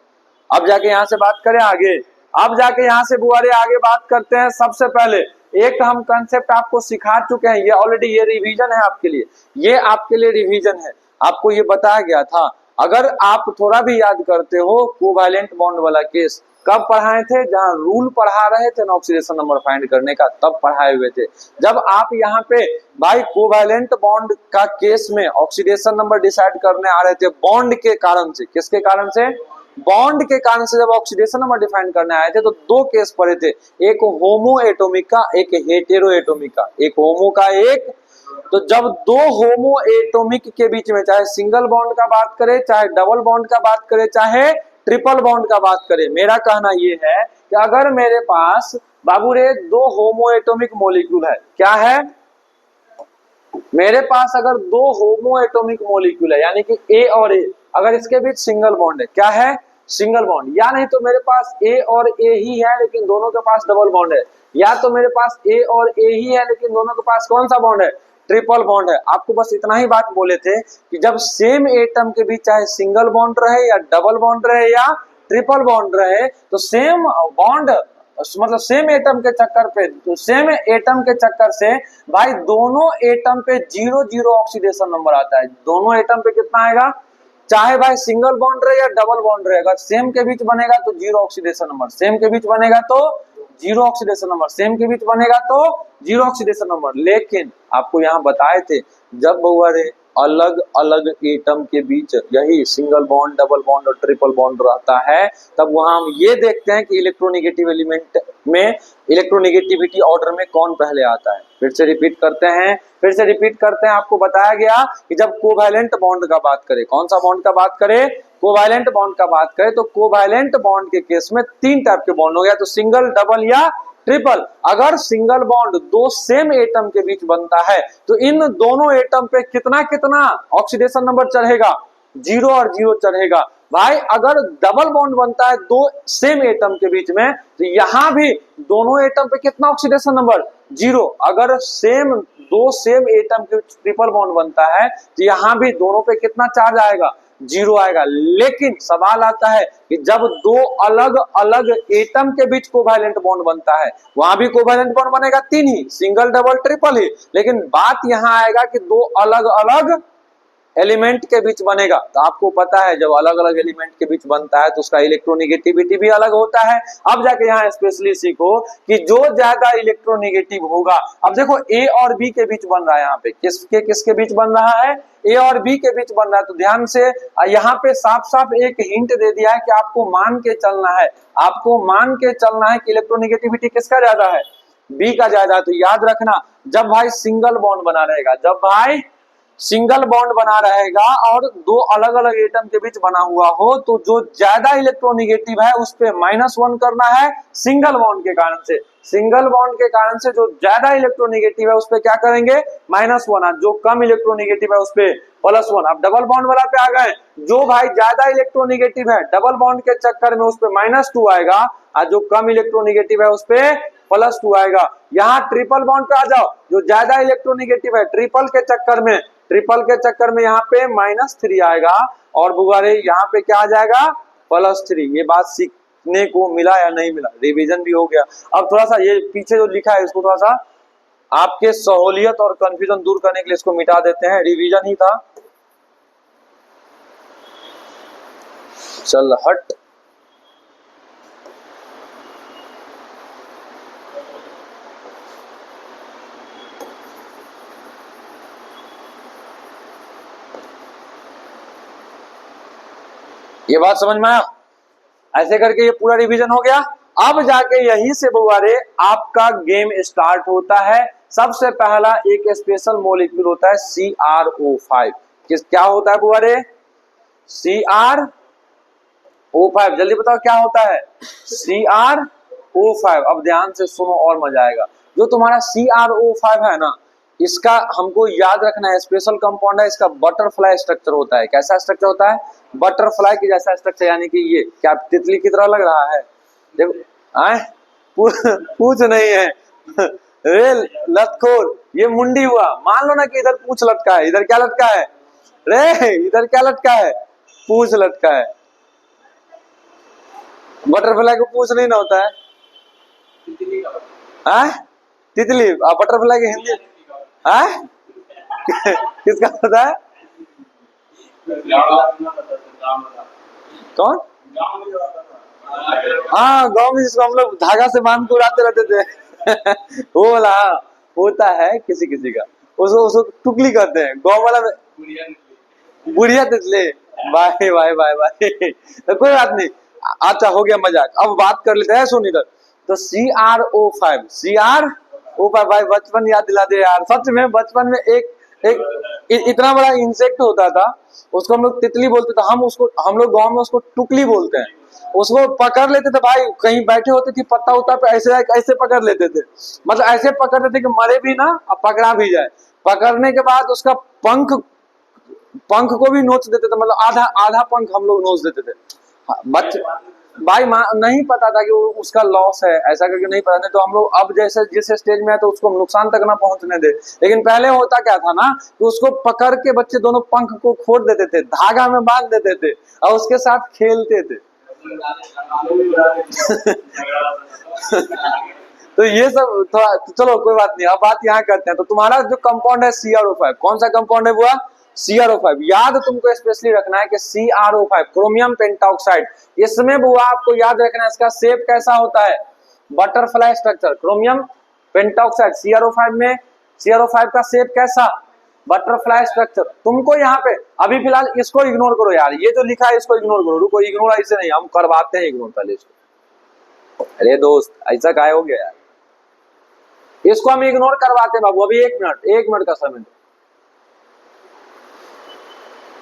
अब जाके यहाँ से बात करें आगे, अब जाके यहाँ से बुआरे आगे बात करते हैं। सबसे पहले एक हम कंसेप्ट आपको सिखा चुके हैं, ये ऑलरेडी ये रिवीजन है आपके लिए, ये आपके लिए रिवीजन है, आपको ये बताया गया था। अगर आप थोड़ा भी याद करते हो कोवैलेंट बॉन्ड वाला केस कब पढ़ाए थे, जहां रूल पढ़ा रहे थे ना ऑक्सीडेशन नंबर फाइंड करने का, तब पढ़ाए हुए थे। जब आप यहाँ पे भाई कोवैलेंट बॉन्ड का केस में ऑक्सीडेशन नंबर डिसाइड करने आ रहे थे बॉन्ड के कारण से, किसके कारण से, बॉन्ड के कारण से, जब ऑक्सीडेशन नंबर डिफाइन करने आए थे तो 2 केस पढ़े थे, एक होमो एटॉमिक का, एक हेटेरो एटॉमिक का, एक होमो का एक। तो जब 2 होमो एटॉमिक के बीच में चाहे सिंगल बॉन्ड का बात करें, चाहे डबल बॉन्ड का बात करें, चाहे ट्रिपल बॉन्ड का बात करें, मेरा कहना ये है कि अगर मेरे पास बाबू रे 2 होमो एटॉमिक मॉलिक्यूल है, क्या है, मेरे पास अगर 2 होमो एटॉमिक मॉलिक्यूल है यानी कि ए और ए, अगर इसके बीच सिंगल बॉन्ड है, क्या है सिंगल बॉन्ड, या नहीं तो मेरे पास ए और ए ही है लेकिन दोनों के पास डबल बॉन्ड है, या तो मेरे पास ए और ए ही है लेकिन दोनों के पास कौन सा बॉन्ड है, ट्रिपल बॉन्ड है। आपको बस इतना ही बात बोले थे कि जब सेम एटम के बीच चाहे सिंगल बॉन्ड रहे या डबल बॉन्ड रहे या ट्रिपल बॉन्ड रहे, तो सेम बॉन्ड मतलब सेम एटम के चक्कर पे, तो सेम एटम के चक्कर से भाई दोनों एटम पे 0 ऑक्सीडेशन नंबर आता है। दोनों एटम पे कितना आएगा, चाहे भाई सिंगल बॉन्ड रहे या डबल बॉन्ड रहे, अगर सेम के बीच बनेगा तो 0 ऑक्सीडेशन नंबर, सेम के बीच बनेगा तो 0 ऑक्सीडेशन नंबर, सेम के बीच बनेगा तो 0 ऑक्सीडेशन नंबर। लेकिन आपको यहाँ बताए थे जब बहुआरे अलग अलग एटम के बीच यही सिंगल बॉन्ड, डबल बॉन्ड और ट्रिपल बॉन्ड रहता है, तब वहां हम ये देखते हैं कि इलेक्ट्रोनेगेटिव एलिमेंट में इलेक्ट्रोनेगेटिविटी ऑर्डर में कौन पहले आता है। फिर से रिपीट करते हैं, आपको बताया गया कि जब कोवैलेंट बॉन्ड का बात करें, कौन सा बॉन्ड का बात करें, कोवैलेंट बॉन्ड का बात करें, तो कोवैलेंट बॉन्ड के केस में 3 टाइप के बॉन्ड हो गया, तो सिंगल, डबल या ट्रिपल। अगर सिंगल बॉन्ड 2 सेम एटम के बीच बनता है तो इन दोनों एटम पे कितना कितना ऑक्सीडेशन नंबर चढ़ेगा, 0 और 0 चढ़ेगा। भाई अगर डबल बॉन्ड बनता है 2 सेम एटम के बीच में, तो यहां भी दोनों एटम पे कितना ऑक्सीडेशन नंबर, 0। अगर 2 सेम एटम के ट्रिपल बॉन्ड बनता है तो यहां भी दोनों पे कितना चार्ज आएगा, 0 आएगा। लेकिन सवाल आता है कि जब 2 अलग अलग एटम के बीच कोवैलेंट बॉन्ड बनता है, वहां भी कोवैलेंट बॉन्ड बनेगा 3 ही, सिंगल, डबल, ट्रिपल ही। लेकिन बात यहां आएगा कि 2 अलग अलग एलिमेंट के बीच बनेगा, तो आपको पता है जब अलग अलग एलिमेंट के बीच बनता है तो उसका इलेक्ट्रोनेगेटिविटी भी अलग होता है। अब जाके यहाँ स्पेशली सीखो कि जो ज्यादा इलेक्ट्रोनेगेटिव होगा, अब देखो ए और बी के बीच बन रहा है, यहाँ पे किसके बीच बन रहा है, ए और बी के बीच बन रहा है। तो ध्यान से यहाँ पे साफ साफ एक हिंट दे दिया है कि आपको मान के चलना है, कि इलेक्ट्रोनेगेटिविटी किसका ज्यादा है, बी का ज्यादा है। तो याद रखना जब भाई सिंगल बॉन्ड बना रहेगा, जब भाई सिंगल बॉन्ड बना रहेगा और दो अलग अलग एटम के बीच बना हुआ हो, तो जो ज्यादा इलेक्ट्रोनिगेटिव है उस पे -1 करना है सिंगल बॉन्ड के कारण से। सिंगल बॉन्ड के कारण से जो ज्यादा इलेक्ट्रोनिगेटिव है उस पे क्या करेंगे, -1, जो कम इलेक्ट्रोनिगेटिव है उस पे +1। अब डबल बॉन्ड वाला पे आ गए, जो भाई ज्यादा इलेक्ट्रोनिगेटिव है डबल बॉन्ड के चक्कर में उस पे -2 आएगा, और जो कम इलेक्ट्रोनिगेटिव है उस पे +2 आएगा। यहाँ ट्रिपल बॉन्ड पे आ जाओ, जो ज्यादा इलेक्ट्रोनिगेटिव है ट्रिपल के चक्कर में यहाँ पे -3 आएगा, और बुआरे यहाँ पे क्या आ जाएगा, +3। ये बात सीखने को मिला या नहीं मिला, रिवीजन भी हो गया। अब थोड़ा सा ये पीछे जो लिखा है इसको थोड़ा सा आपके सहूलियत और कंफ्यूजन दूर करने के लिए इसको मिटा देते हैं, रिवीजन ही था। चल हट। ये बात समझ में आया? ऐसे करके ये पूरा रिवीजन हो गया। अब जाके यहीं से बुआरे आपका गेम स्टार्ट होता है। सबसे पहला एक स्पेशल मॉलिक्यूल होता है CrO5। क्या होता है बुआरे, CrO5। जल्दी बताओ क्या होता है CrO5। अब ध्यान से सुनो और मजा आएगा। जो तुम्हारा CrO5 है ना, इसका हमको याद रखना है, स्पेशल कंपाउंड है, इसका बटरफ्लाई स्ट्रक्चर होता है। कैसा स्ट्रक्चर होता है, बटरफ्लाई की जैसा स्ट्रक्चर, यानी कि ये क्या तितली की तरह लग रहा है, देखो पूछ नहीं है रे लतखोर, ये मुंडी हुआ। मान लो ना कि इधर पूछ लटका है, इधर क्या लटका है रे, इधर क्या लटका है, पूछ लटका है। बटरफ्लाई को पूछ नहीं ना होता है, तितली। बटरफ्लाई की हिंदी किसका होता है, कौन? हाँ, गांव में जिसको हम लोग धागा से बांध के उड़ाते रहते थे वो वाला होता है किसी किसी का, उसको टुकली कहते हैं गांव वाला में, बुढ़िया तितली। भाई भाई भाई भाई तो कोई बात नहीं, अच्छा हो गया मजाक। अब बात कर लेते हैं, सुन इधर। तो CrO5 भाई बचपन याद दिला दे यार। सच में बचपन में एक इतना बड़ा इंसेक्ट होता था, उसको हम लोग तितली बोलते थे। हम लोग गांव में उसको टुकली बोलते हैं। उसको पकड़ लेते थे भाई, कहीं बैठे होते थे पत्ता उत्ता पे, ऐसे पकड़ लेते थे, मतलब ऐसे पकड़ लेते कि मरे भी ना और पकड़ा भी जाए। पकड़ने के बाद उसका पंख को भी नोच देते थे, मतलब आधा पंख हम लोग नोच देते थे। भाई नहीं पता था कि उसका लॉस है, ऐसा करके नहीं पता। नहीं तो हम लोग अब जैसे जिस स्टेज में है तो उसको नुकसान तक ना पहुंचने दे। लेकिन पहले होता क्या था ना, कि उसको पकड़ के बच्चे दोनों पंख को फोड़ देते थे, धागा में बांध देते थे और उसके साथ खेलते थे तो ये सब थोड़ा, चलो कोई बात नहीं। अब बात यहाँ करते हैं। तो तुम्हारा जो कंपाउंड है CrO5, कौन सा कंपाउंड है वो, CrO5। याद तुमको स्पेशली रखना है कि CrO5 क्रोमियम पेंटॉक्साइड। इसमें बुआ आपको याद रखना है इसका शेप कैसा होता है, butterfly structure. Chromium pentoxide CrO5 में, CrO5 का शेप कैसा, बटरफ्लाई स्ट्रक्चर। तुमको यहाँ पे अभी फिलहाल इसको इग्नोर करो यार, ये जो लिखा है इसको इग्नोर करो। रुको, इग्नोर ऐसे नहीं, हम करवाते हैं इग्नोर पहले इसको। अरे दोस्त ऐसा काय हो गया यार, इसको हम इग्नोर करवाते हैं बाबू। अभी 1 मिनट का समय दो,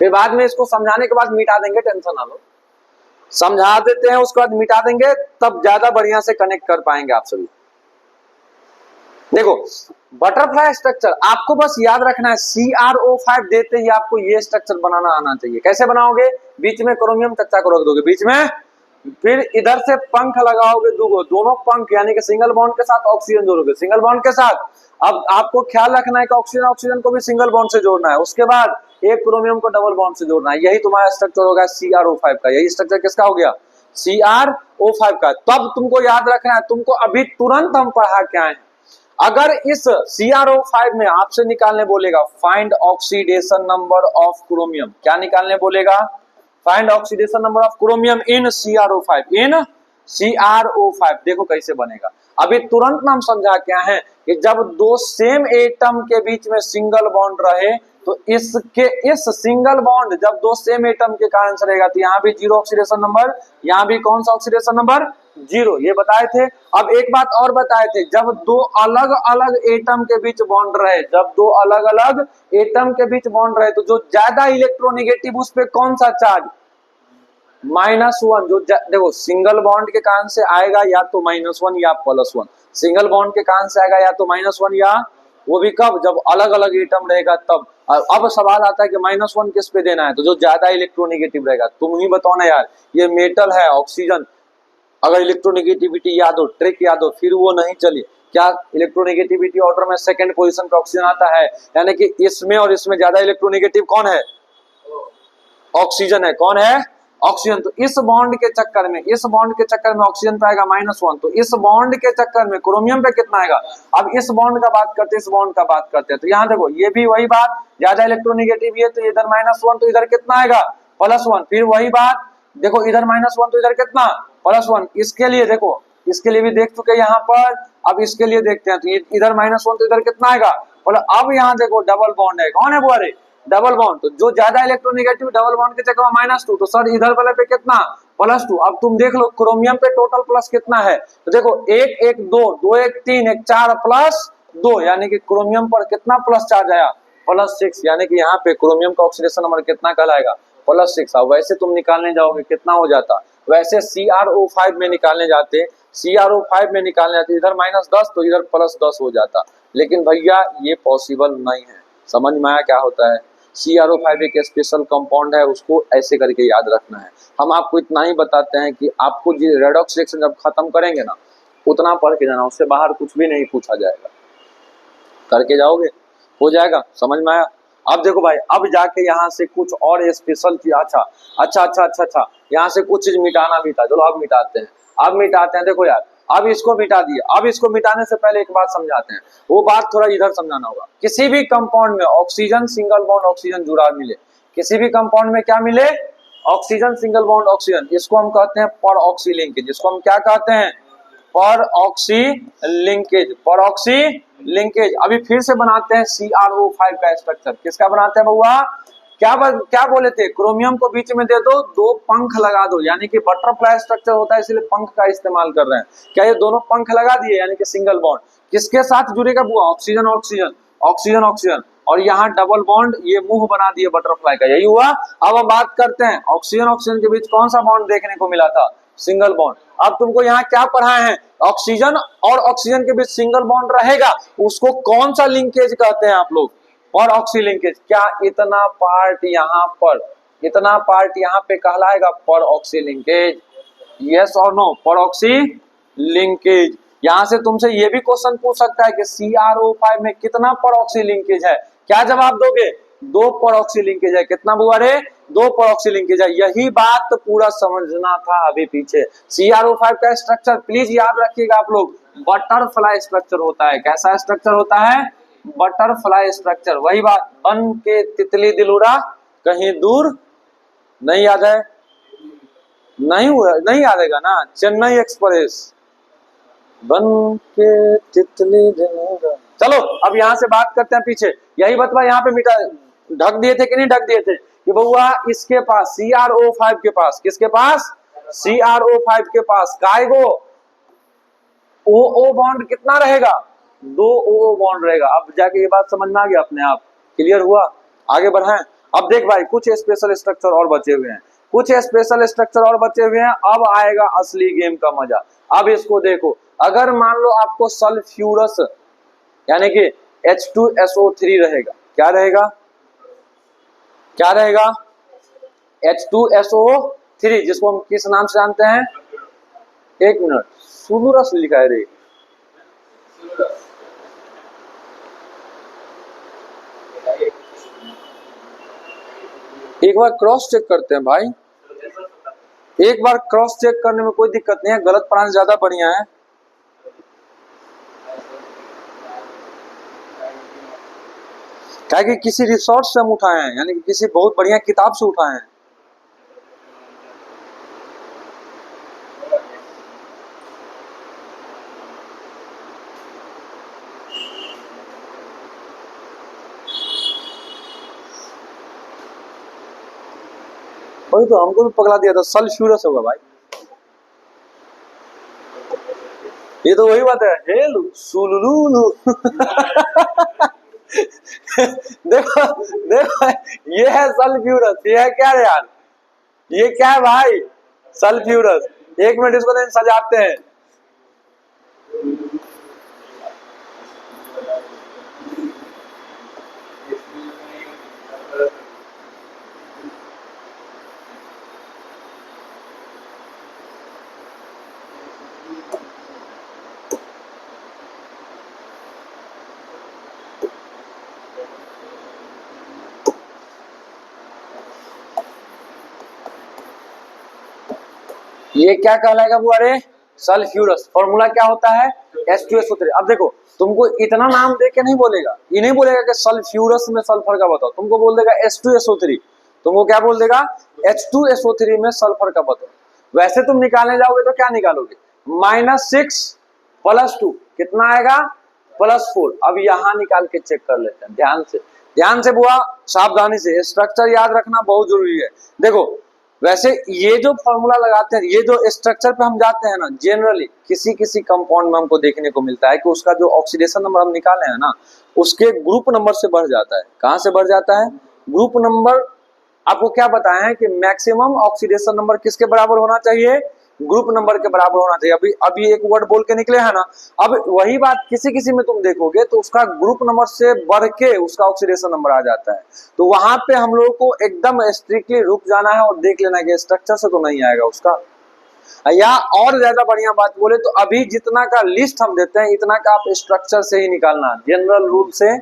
फिर बाद में इसको समझाने के बाद मिटा देंगे, टेंशन ना लो। समझा देते हैं उसके बाद मिटा देंगे, तब ज्यादा बढ़िया से कनेक्ट कर पाएंगे आप सभी। देखो बटरफ्लाई स्ट्रक्चर आपको बस याद रखना है, CrO5 देते ही आपको ये स्ट्रक्चर बनाना आना चाहिए। कैसे बनाओगे, बीच में क्रोमियम कच्चा को रख दोगे बीच में, फिर इधर से पंख लगाओगे दोनों पंख, यानी कि सिंगल बॉन्ड के साथ ऑक्सीजन जोड़ोगे, सिंगल बॉन्ड के साथ। अब आपको ख्याल रखना है कि ऑक्सीजन को भी सिंगल बॉन्ड से जोड़ना है, उसके बाद एक क्रोमियम को डबल बॉन्ड से जोड़ना है। यही तुम्हारा स्ट्रक्चर होगा CrO5 का। यही स्ट्रक्चर किसका हो गया, CrO5 का। तब तुमको याद रखना है, तुमको अभी तुरंत हम पढ़ा के आए हैं। अगर इस CrO5 में आपसे निकालने बोलेगा find oxidation number of chromium, क्या निकालने बोलेगा, find oxidation number of chromium in CrO5। देखो कैसे बनेगा, अभी तुरंत हम समझा क्या है कि जब दो सेम एटम के बीच में सिंगल बॉन्ड रहे तो इसके इस सिंगल बॉन्ड जब दो सेम एटम के कारण से रहेगा तो यहाँ भी जीरो ऑक्सीडेशन नंबर, यहाँ भी कौन सा ऑक्सीडेशन नंबर, जीरो, ये बताए थे। अब एक बात और बताए थे, जब दो अलग अलग एटम के बीच बॉन्ड रहे, जब दो अलग अलग एटम के बीच बॉन्ड रहे तो जो ज्यादा इलेक्ट्रोनेगेटिव उस पे कौन सा चार्ज, -1। जो देखो सिंगल बॉन्ड के कारण से आएगा या तो -1 या +1, सिंगल बॉन्ड के कारण से आएगा या तो -1 या, वो भी कब, जब अलग अलग एटम रहेगा तब। अब सवाल आता है कि -1 किस पे देना है, तो जो ज्यादा इलेक्ट्रोनेगेटिव रहेगा। तुम ही बताओ ना यार, ये मेटल है ऑक्सीजन, अगर इलेक्ट्रोनेगेटिविटी याद हो, ट्रिक याद हो, फिर वो नहीं चली। क्या इलेक्ट्रोनेगेटिविटी ऑर्डर में सेकंड पोजीशन पे ऑक्सीजन आता है, यानी कि इसमें और इसमें ज्यादा इलेक्ट्रोनेगेटिव कौन है, ऑक्सीजन है। कौन है, ऑक्सीजन। तो इस बॉन्ड के चक्कर में, इस बॉन्ड के चक्कर में ऑक्सीजन पे आएगा -1, तो इस बॉन्ड के चक्कर में क्रोमियम पे कितना आएगा। अब इस बॉन्ड का बात करते हैं, इस बॉन्ड का बात करते हैं, तो यहाँ देखो ये भी वही बात, ज्यादा इलेक्ट्रोनेगेटिव है तो इधर -1, तो इधर कितना आएगा, +1। फिर वही बात देखो, इधर -1 तो इधर कितना, +1। इसके लिए देखो, इसके लिए भी देख चुके यहाँ पर, अब इसके लिए देखते हैं, तो इधर -1 तो इधर कितना आएगा, अब यहाँ देखो डबल बॉन्ड है, कौन है वो, अरे डबल बॉन्ड। तो जो ज्यादा इलेक्ट्रोनेगेटिव डबल बॉन्ड के चक्कर में -2, तो सर इधर वाले पे कितना, +2। अब तुम देख लो क्रोमियम पे टोटल प्लस कितना है, तो देखो 1 1 2 2 1 3 1 4 +2, यानी कि क्रोमियम पर कितना प्लस चार्ज आया, +6, यानी कि यहाँ पे क्रोमियम का ऑक्सीडेशन नंबर कितना कहलाएगा, +6। अब वैसे तुम निकालने जाओगे कितना हो जाता, वैसे CrO5 में निकालने जाते, CrO5 में निकालने जाते इधर -10 तो इधर +10 हो जाता, लेकिन भैया ये पॉसिबल नहीं है। समझ में आया क्या होता है। CrO5 एक स्पेशल कंपाउंड है, उसको ऐसे करके याद रखना है। हम आपको इतना ही बताते हैं कि आपको जो रेडॉक्स रिएक्शन जब खत्म करेंगे ना, उतना पढ़ के जाना, उससे बाहर कुछ भी नहीं पूछा जाएगा, करके जाओगे हो जाएगा। समझ में आया। अब देखो भाई, अब जाके यहाँ से कुछ और स्पेशल चीज, अच्छा, यहाँ से कुछ चीज मिटाना भी था, चलो अब मिटाते हैं, अब मिटाते हैं। देखो यार, अब इसको मिटा दिए, अब इसको मिटाने से पहले एक बात समझाते हैं, वो बात थोड़ा इधर समझाना होगा। किसी भी कंपाउंड में ऑक्सीजन सिंगल बॉन्ड ऑक्सीजन जुड़ा मिले, किसी भी कंपाउंड में क्या मिले, ऑक्सीजन सिंगल बॉन्ड ऑक्सीजन, इसको हम कहते हैं पर ऑक्सी लिंकेज। इसको हम क्या कहते हैं, पर ऑक्सी लिंकेज, पर ऑक्सी लिंकेज। अभी फिर से बनाते हैं CrO5 का स्ट्रक्चर, किसका बनाते हैं बउआ, क्या बोले थे, क्रोमियम को बीच में दे दो, दो पंख लगा दो, यानी कि बटरफ्लाई स्ट्रक्चर होता है, इसलिए पंख का इस्तेमाल कर रहे हैं। क्या ये दोनों पंख लगा दिए, यानी कि सिंगल बॉन्ड किसके साथ जुड़ेगा बुआ, ऑक्सीजन ऑक्सीजन, ऑक्सीजन ऑक्सीजन, और यहाँ डबल बॉन्ड, ये मुंह बना दिए बटरफ्लाई का, यही हुआ। अब हम बात करते हैं ऑक्सीजन ऑक्सीजन के बीच कौन सा बॉन्ड देखने को मिला था, सिंगल बॉन्ड। अब तुमको यहाँ क्या पढ़ाए हैं, ऑक्सीजन और ऑक्सीजन के बीच सिंगल बॉन्ड रहेगा, उसको कौन सा लिंकेज कहते हैं आप लोग, और ऑक्सी लिंकेज। क्या इतना पार्ट यहाँ पर, इतना पार्ट यहाँ पे कहलाएगा पर ऑक्सी लिंकेज, यस और नो, पर ऑक्सी लिंकेज। यहां से तुमसे ये भी क्वेश्चन पूछ सकता है कि CrO5 में कितना पर ऑक्सी लिंकेज है, क्या जवाब दोगे, 2 पर ऑक्सी लिंकेज है। कितना बुआ रे, 2 पर ऑक्सी लिंकेज है। यही बात पूरा समझना था अभी पीछे। CrO5 का स्ट्रक्चर प्लीज याद रखिएगा आप लोग, बटरफ्लाई स्ट्रक्चर होता है। कैसा स्ट्रक्चर होता है, बटरफ्लाई स्ट्रक्चर। वही बात, बन के तितली दिल उड़ा कहीं दूर, नहीं याद है, नहीं हुआ, नहीं यादेगा ना, चेन्नई एक्सप्रेस, बन के तितली दिल उड़ा। चलो अब यहाँ से बात करते हैं पीछे, यही बतवा यहाँ पे मिटा ढक दिए थे कि नहीं ढक दिए थे, कि बउआ इसके पास CrO5 के पास, किसके पास, CrO5 के पास कायगो OO बॉन्ड कितना रहेगा, 2 OO बॉन्ड रहेगा। अब जाके ये बात समझ में आ गया अपने आप, क्लियर हुआ, आगे बढ़ाएं। अब देख भाई, कुछ स्पेशल स्ट्रक्चर और बचे हुए हैं, कुछ स्पेशल स्ट्रक्चर और बचे हुए हैं। अब आएगा असली गेम का मजा। अब इसको देखो, अगर मान लो आपको सल्फ्यूरस यानी कि H2SO3 रहेगा, क्या रहेगा, क्या रहेगा, H2SO3, जिसको हम किस नाम से जानते हैं, एक मिनट, सुलूरस लिखा है रे, एक बार क्रॉस चेक करते हैं भाई, एक बार क्रॉस चेक करने में कोई दिक्कत नहीं है, गलत पढ़ाने ज्यादा बढ़िया है। क्या कि किसी रिसोर्स से हम उठाए हैं, यानी कि किसी बहुत बढ़िया किताब से उठाए हैं। वही तो हमको भी पकड़ा दिया था, सल्फ्यूरस होगा भाई। ये तो वही बात है, हेलू सुलुलुलु। देखो देखो, ये है सल्फ्यूरस, ये है क्या रे यार, ये क्या है भाई, सल्फ्यूरस। एक मिनट इसको तो सजाते हैं। ये क्या कहलाएगा बुआ रे, सल्फ्यूरस। फॉर्मूला क्या होता है, H2SO3। अब देखो तुमको इतना नाम दे के नहीं बोलेगा, ये नहीं बोलेगा कि सल्फ्यूरस में सल्फर का बताओ, तुमको बोल देगा H2SO3। तुमको क्या बोल देगा, H2SO3 में सल्फर का बताओ। वैसे तुम निकालने जाओगे तो क्या निकालोगे, -6 + 2 कितना आएगा, +4। अब यहाँ निकाल के चेक कर लेते हैं ध्यान से, ध्यान से बुआ, सावधानी से। स्ट्रक्चर याद रखना बहुत जरूरी है। देखो वैसे ये जो फॉर्मूला लगाते हैं, ये जो स्ट्रक्चर पे हम जाते हैं ना, जनरली किसी किसी कंपाउंड में हमको देखने को मिलता है कि उसका जो ऑक्सीडेशन नंबर हम निकाले हैं ना, उसके ग्रुप नंबर से बढ़ जाता है। कहां से बढ़ जाता है, ग्रुप नंबर। आपको क्या बताया है कि मैक्सिमम ऑक्सीडेशन नंबर किसके बराबर होना चाहिए, ग्रुप नंबर के बराबर होना चाहिए। अभी एक वर्ड बोल के निकले हैं ना, अब वही बात किसी किसी में तुम देखोगे तो उसका ग्रुप नंबर से बढ़ के उसका ऑक्सीडेशन नंबर आ जाता है। तो वहां पे हम लोग को एकदम स्ट्रिक्टली रुक जाना है और देख लेना कि स्ट्रक्चर से तो नहीं आएगा उसका। या और ज्यादा बढ़िया बात बोले तो अभी जितना का लिस्ट हम देते हैं, इतना का आप स्ट्रक्चर से ही निकालना, जनरल रूल से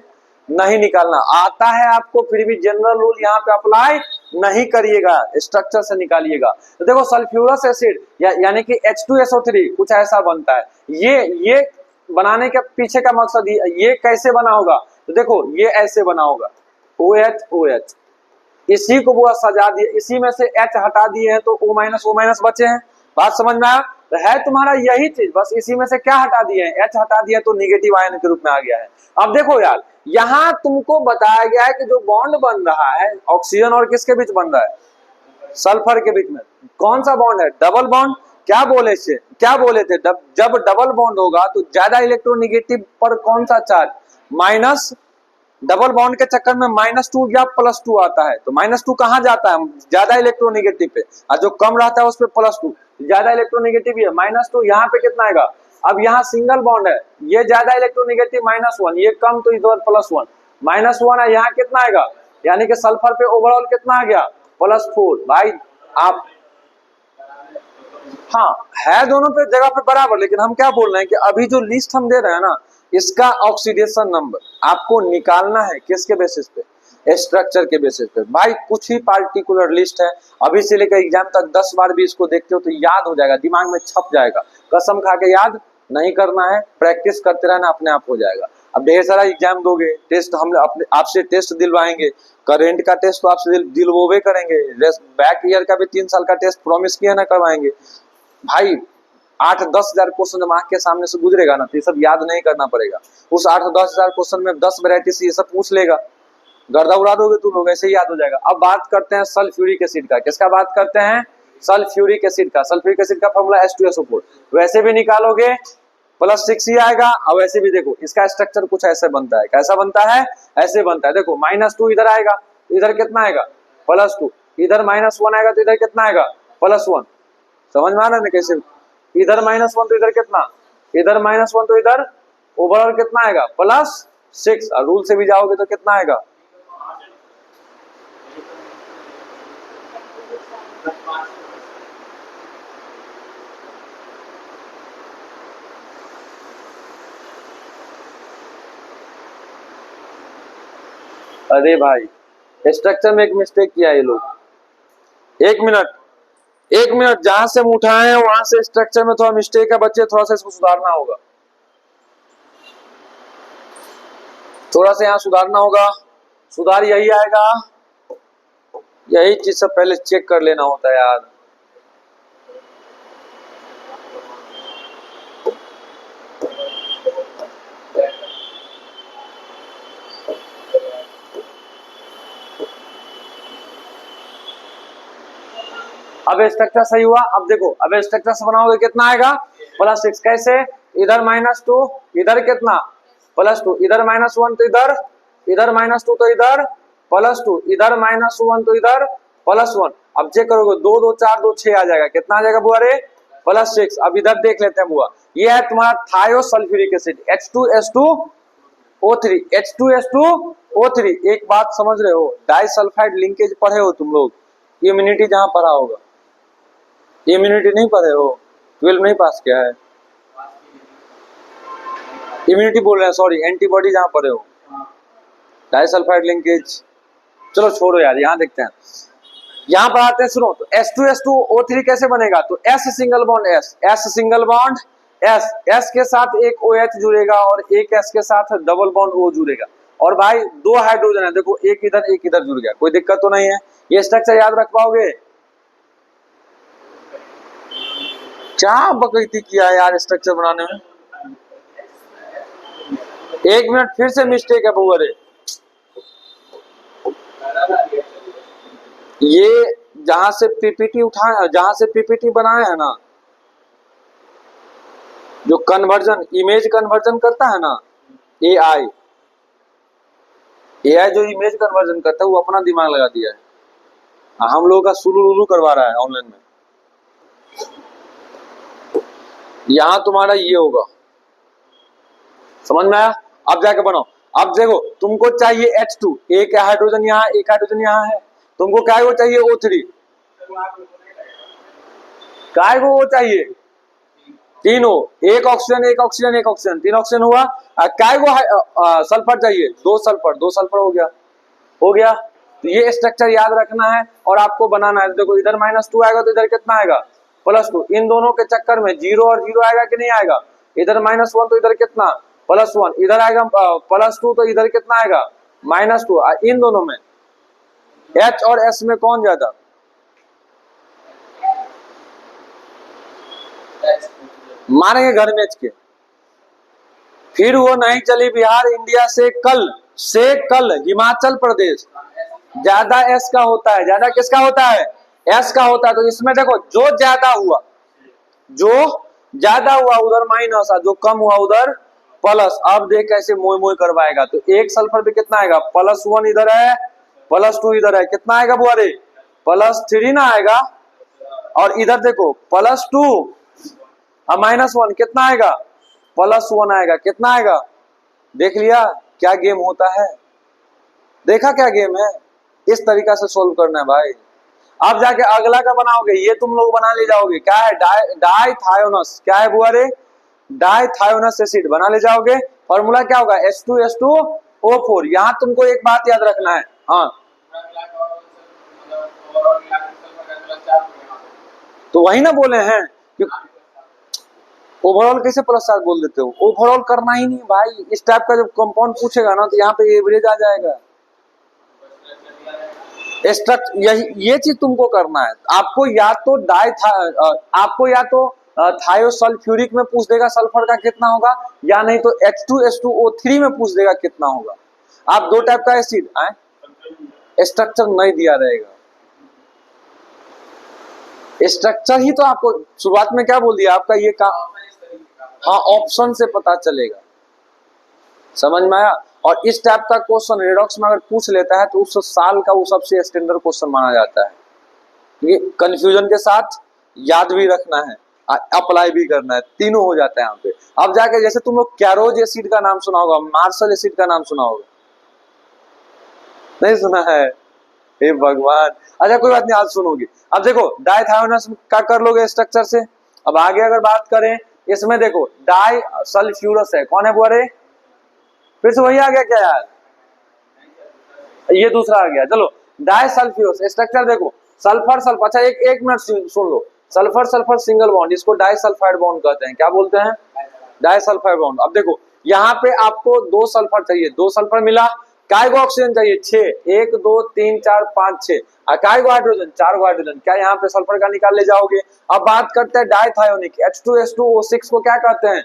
नहीं निकालना। आता है आपको फिर भी जनरल रूल यहाँ पे अप्लाई नहीं करिएगा, स्ट्रक्चर से निकालिएगा। तो देखो सल्फ्यूरस एसिड यानी कि H2SO3 कुछ ऐसा बनता है। ये बनाने के पीछे का मकसद ये कैसे बना होगा, तो देखो ये ऐसे बना होगा, OH OH, इसी को बुआ सजा दिए, इसी में से H हटा दिए हैं तो O- बचे हैं। बात समझ में आया, तो है तुम्हारा यही चीज, बस इसी में से क्या हटा दिए हैं, H हटा दिए तो निगेटिव आयन के रूप में आ गया है। अब देखो यार, यहाँ तुमको बताया गया है कि जो बॉन्ड बन रहा है ऑक्सीजन और किसके बीच बन रहा है, सल्फर के बीच में। कौन सा बॉन्ड है, डबल बॉन्ड। क्या बोले थे, जब डबल बॉन्ड होगा तो ज्यादा इलेक्ट्रोनिगेटिव पर कौन सा चार्ज, माइनस। डबल बॉन्ड के चक्कर में -2 या +2 आता है, तो -2 कहाँ जाता है, ज्यादा इलेक्ट्रोनिगेटिव पे, और जो कम रहता है उस पर +2, ज्यादा इलेक्ट्रोनिगेटिव है -2, यहाँ पे कितना आएगा। अब यहाँ सिंगल बॉन्ड है, ये ज्यादा इलेक्ट्रोनिगेटिव -1, ये कम तो इधर +1, -1 है, यहाँ कितना आएगा, यानी कि सल्फर पे ओवरऑल कितना आ गया, +4। भाई आप, हाँ है दोनों पे जगह पे बराबर, लेकिन हम क्या बोल रहे हैं कि अभी जो लिस्ट हम दे रहे हैं ना, इसका ऑक्सीडेशन नंबर आपको निकालना है किसके बेसिस पे, स्ट्रक्चर के बेसिस पे। भाई कुछ ही पार्टिकुलर लिस्ट है, अभी से लेकर एग्जाम तक 10 बार भी इसको देखते हो तो याद हो जाएगा, दिमाग में छप जाएगा। कसम खा के याद नहीं करना है, प्रैक्टिस करते रहना, अपने आप हो जाएगा। अब ढेर सारा एग्जाम दोगे, टेस्ट हम अपने आपसे टेस्ट दिलवाएंगे, करेंट का टेस्ट तो आपसे दिलवावे करेंगे, बैक ईयर का भी 3 साल का टेस्ट प्रॉमिस किया ना करवाएंगे। भाई 8-10 हजार क्वेश्चन जब आंख के सामने से गुजरेगा ना, तो ये सब याद नहीं करना पड़ेगा। उस 8-10 हजार क्वेश्चन में 10 वैरायटी से ये सब पूछ लेगा, गर्दा उड़ा दोगे तुम लोग, ऐसे ही याद हो जाएगा। अब बात करते हैं सल्फ्यूरिक एसिड का, किसका बात करते हैं, सल्फ्यूरिक एसिड का। सल्फ्यूरिक एसिड का फॉर्मूला H2SO4, वैसे भी निकालोगे +6 ही आएगा, और वैसे भी देखो इसका स्ट्रक्चर कुछ ऐसे बनता है, कैसा बनता है, ऐसे बनता है। देखो -2 इधर आएगा, इधर कितना आएगा, +2, इधर -1 आएगा तो इधर कितना आएगा, +1। समझ में आ रहा है ना कैसे, इधर -1 तो इधर कितना, इधर -1 तो इधर ओवरऑल कितना आएगा, +6। और रूल से भी जाओगे तो कितना आएगा, अरे भाई स्ट्रक्चर में एक मिस्टेक किया ये लोग। एक मिनट, एक मिनट, जहां से हम उठाए हैं वहां से स्ट्रक्चर में थोड़ा मिस्टेक है बच्चे, थोड़ा सा इसको सुधारना होगा, थोड़ा सा यहाँ सुधारना होगा। सुधार यही आएगा, यही चीज सब पहले चेक कर लेना होता है यार। अब स्ट्रक्चर सही हुआ। अब देखो, अब स्ट्रक्चर से बनाओगे कितना आएगा, +6। कैसे, इधर -2, इधर कितना +2, इधर -1 तो इधर, इधर -2 तो इधर +2, इधर -1 तो इधर +1। अब चेक करोगे 2 2 4 2 6 आ जाएगा, कितना आ जाएगा बुआ रे, +6। अब इधर देख लेते हैं बुआ, ये है तुम्हारा थायोसल्फ्यूरिक एसिड H2S2O3, H2S2O3। एक बात समझ रहे हो, डाइसल्फाइड लिंकेज पढ़े हो तुम लोग, इम्यूनिटी जहां पढ़ा होगा, इम्यूनिटी नहीं पढ़े हो, 12 नहीं पास किया है, इम्यूनिटी बोल रहे हैं, सॉरी, एंटीबॉडी जहां पढ़े हो, डाइसल्फाइड लिंकेज। चलो छोड़ो यार, यहां देखते हैं, यहां पर आते हैं, सुनो। तो H2S2O3 कैसे बनेगा, तो S single bond S single bond S के साथ एक OH जुड़ेगा और एक S के साथ डबल बॉन्ड O जुड़ेगा। और भाई 2 हाइड्रोजन है, देखो एक इधर जुड़ गया, कोई दिक्कत तो नहीं है। ये स्ट्रक्चर याद रख पाओगे? क्या बकैती किया है यार स्ट्रक्चर बनाने में, 1 मिनट, फिर से मिस्टेक है बुआ रे। ये जहां से पीपीटी उठाए, जहां से पीपीटी बनाए है ना, जो कन्वर्जन, इमेज कन्वर्जन करता है ना, एआई जो इमेज कन्वर्जन करता है, वो अपना दिमाग लगा दिया है, हम लोगों का सुलू करवा रहा है ऑनलाइन में। यहां तुम्हारा ये होगा, समझ में आया? अब जाके बनाओ। अब देखो, तुमको चाहिए H2, एक हाइड्रोजन यहाँ, एक हाइड्रोजन यहाँ है, तुमको क्या वो चाहिए, O3, काय वो चाहिए, तीनों, एक ऑक्सीजन एक ऑक्सीजन एक ऑक्सीजन, 3 ऑक्सीजन हुआ। काय वो सल्फर चाहिए, 2 सल्फर हो गया। तो ये स्ट्रक्चर याद रखना है और आपको बनाना है। देखो इधर -2 आएगा तो इधर कितना आएगा, +2। इन दोनों के चक्कर में 0 और 0 आएगा कि नहीं आएगा, इधर -1 तो इधर कितना +1, इधर आएगा +2 तो इधर कितना आएगा -2। इन दोनों में H और S में कौन ज्यादा, मारेंगे घर में के। फिर वो नहीं चली बिहार इंडिया से कल हिमाचल प्रदेश, ज्यादा S का होता है, ज्यादा किसका होता है, S का होता है। तो इसमें देखो, जो ज्यादा हुआ उधर माइनस, जो कम हुआ उधर प्लस। अब देख कैसे मोई मोई करवाएगा। तो एक सल्फर पे कितना आएगा, +1 इधर है, +2 इधर है, कितना आएगा बुआ रे, +3 ना आएगा। और इधर देखो +2 और -1 कितना आएगा, +1 आएगा, कितना आएगा। देख लिया क्या गेम होता है, देखा क्या गेम है। इस तरीका से सोल्व करना है भाई। अब जाके अगला का बनाओगे, ये तुम लोग बना ले जाओगे, क्या है, डाइथायोनस, क्या है बुआ रे, डाइथायोनस एसिड बना ले जाओगे। फॉर्मूला क्या होगा, H2S2O4। यहाँ तुमको एक बात याद रखना है, हाँ, तो वही ना बोले हैं कि ओवरऑल कैसे +7 बोल देते हो, ओवरऑल करना ही नहीं भाई। इस टाइप का जब कंपाउंड पूछेगा ना, तो यहाँ पे एवरेज आ जाएगा। ये चीज तुमको करना है। आपको या तो थायोसल्फ्यूरिक में पूछ देगा सल्फर का कितना होगा, या नहीं तो H2S2O3 में पूछ देगा कितना होगा। आप 2 टाइप का एसिड स्ट्रक्चर नहीं दिया रहेगा। स्ट्रक्चर ही तो आपको शुरुआत में क्या बोल दिया, आपका ये काम, हाँ, ऑप्शन से पता चलेगा, समझ में आया। और इस टाइप का क्वेश्चन रेडॉक्स में अगर पूछ लेता है तो उस साल का वो सबसे स्टैंडर्ड क्वेश्चन माना जाता है। क्योंकि कंफ्यूजन के साथ याद भी रखना है, अप्लाई भी करना है, तीनों हो जाता है यहाँ पे। अब जाके जैसे तुम लोग कैरोज एसिड का नाम सुना होगा, मार्शल एसिड का नाम सुना होगा, नहीं सुना है, हे भगवान। अच्छा कोई बात नहीं, आज सुनोगे। अब देखो डाइथायोनस का कर लोगे स्ट्रक्चर से। अब आगे अगर बात करें, इसमें देखो डाई सल्फ्यूरस है, कौन है बुआ रे, फिर से वही आ गया क्या यार, ये दूसरा आ गया। चलो डाई सल्फ्यूरस स्ट्रक्चर देखो, सल्फर सल्फर, अच्छा एक मिनट सुन लो, सल्फर सल्फर सिंगल बॉन्ड, इसको डाई सल्फाइड बॉन्ड कहते हैं, क्या बोलते हैं, डाई सल्फाइड बॉन्ड। अब देखो यहाँ पे आपको 2 सल्फर चाहिए, 2 सल्फर मिला, काय गो ऑक्सीजन चाहिए 6, 1 2 3 4 5 6, और काय गो हाइड्रोजन 4 गो हाइड्रोजन, क्या यहाँ पे सल्फर का निकाल ले जाओगे। अब बात करते हैं डाइथायोनिक, H2S2O6 को क्या कहते हैं,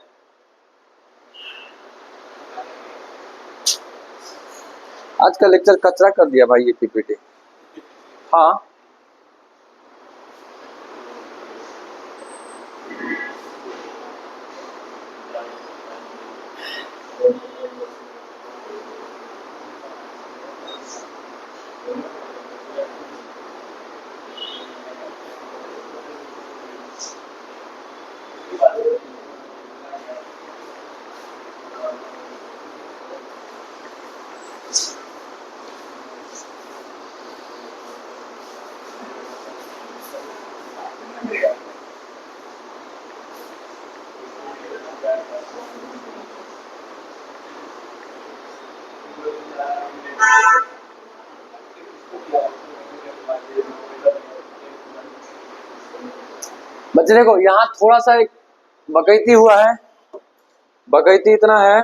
आज का लेक्चर कचरा कर दिया भाई ये पीपीटी। हाँ बच्चे देखो यहाँ थोड़ा सा एक बकैती हुआ है, बकैती इतना है,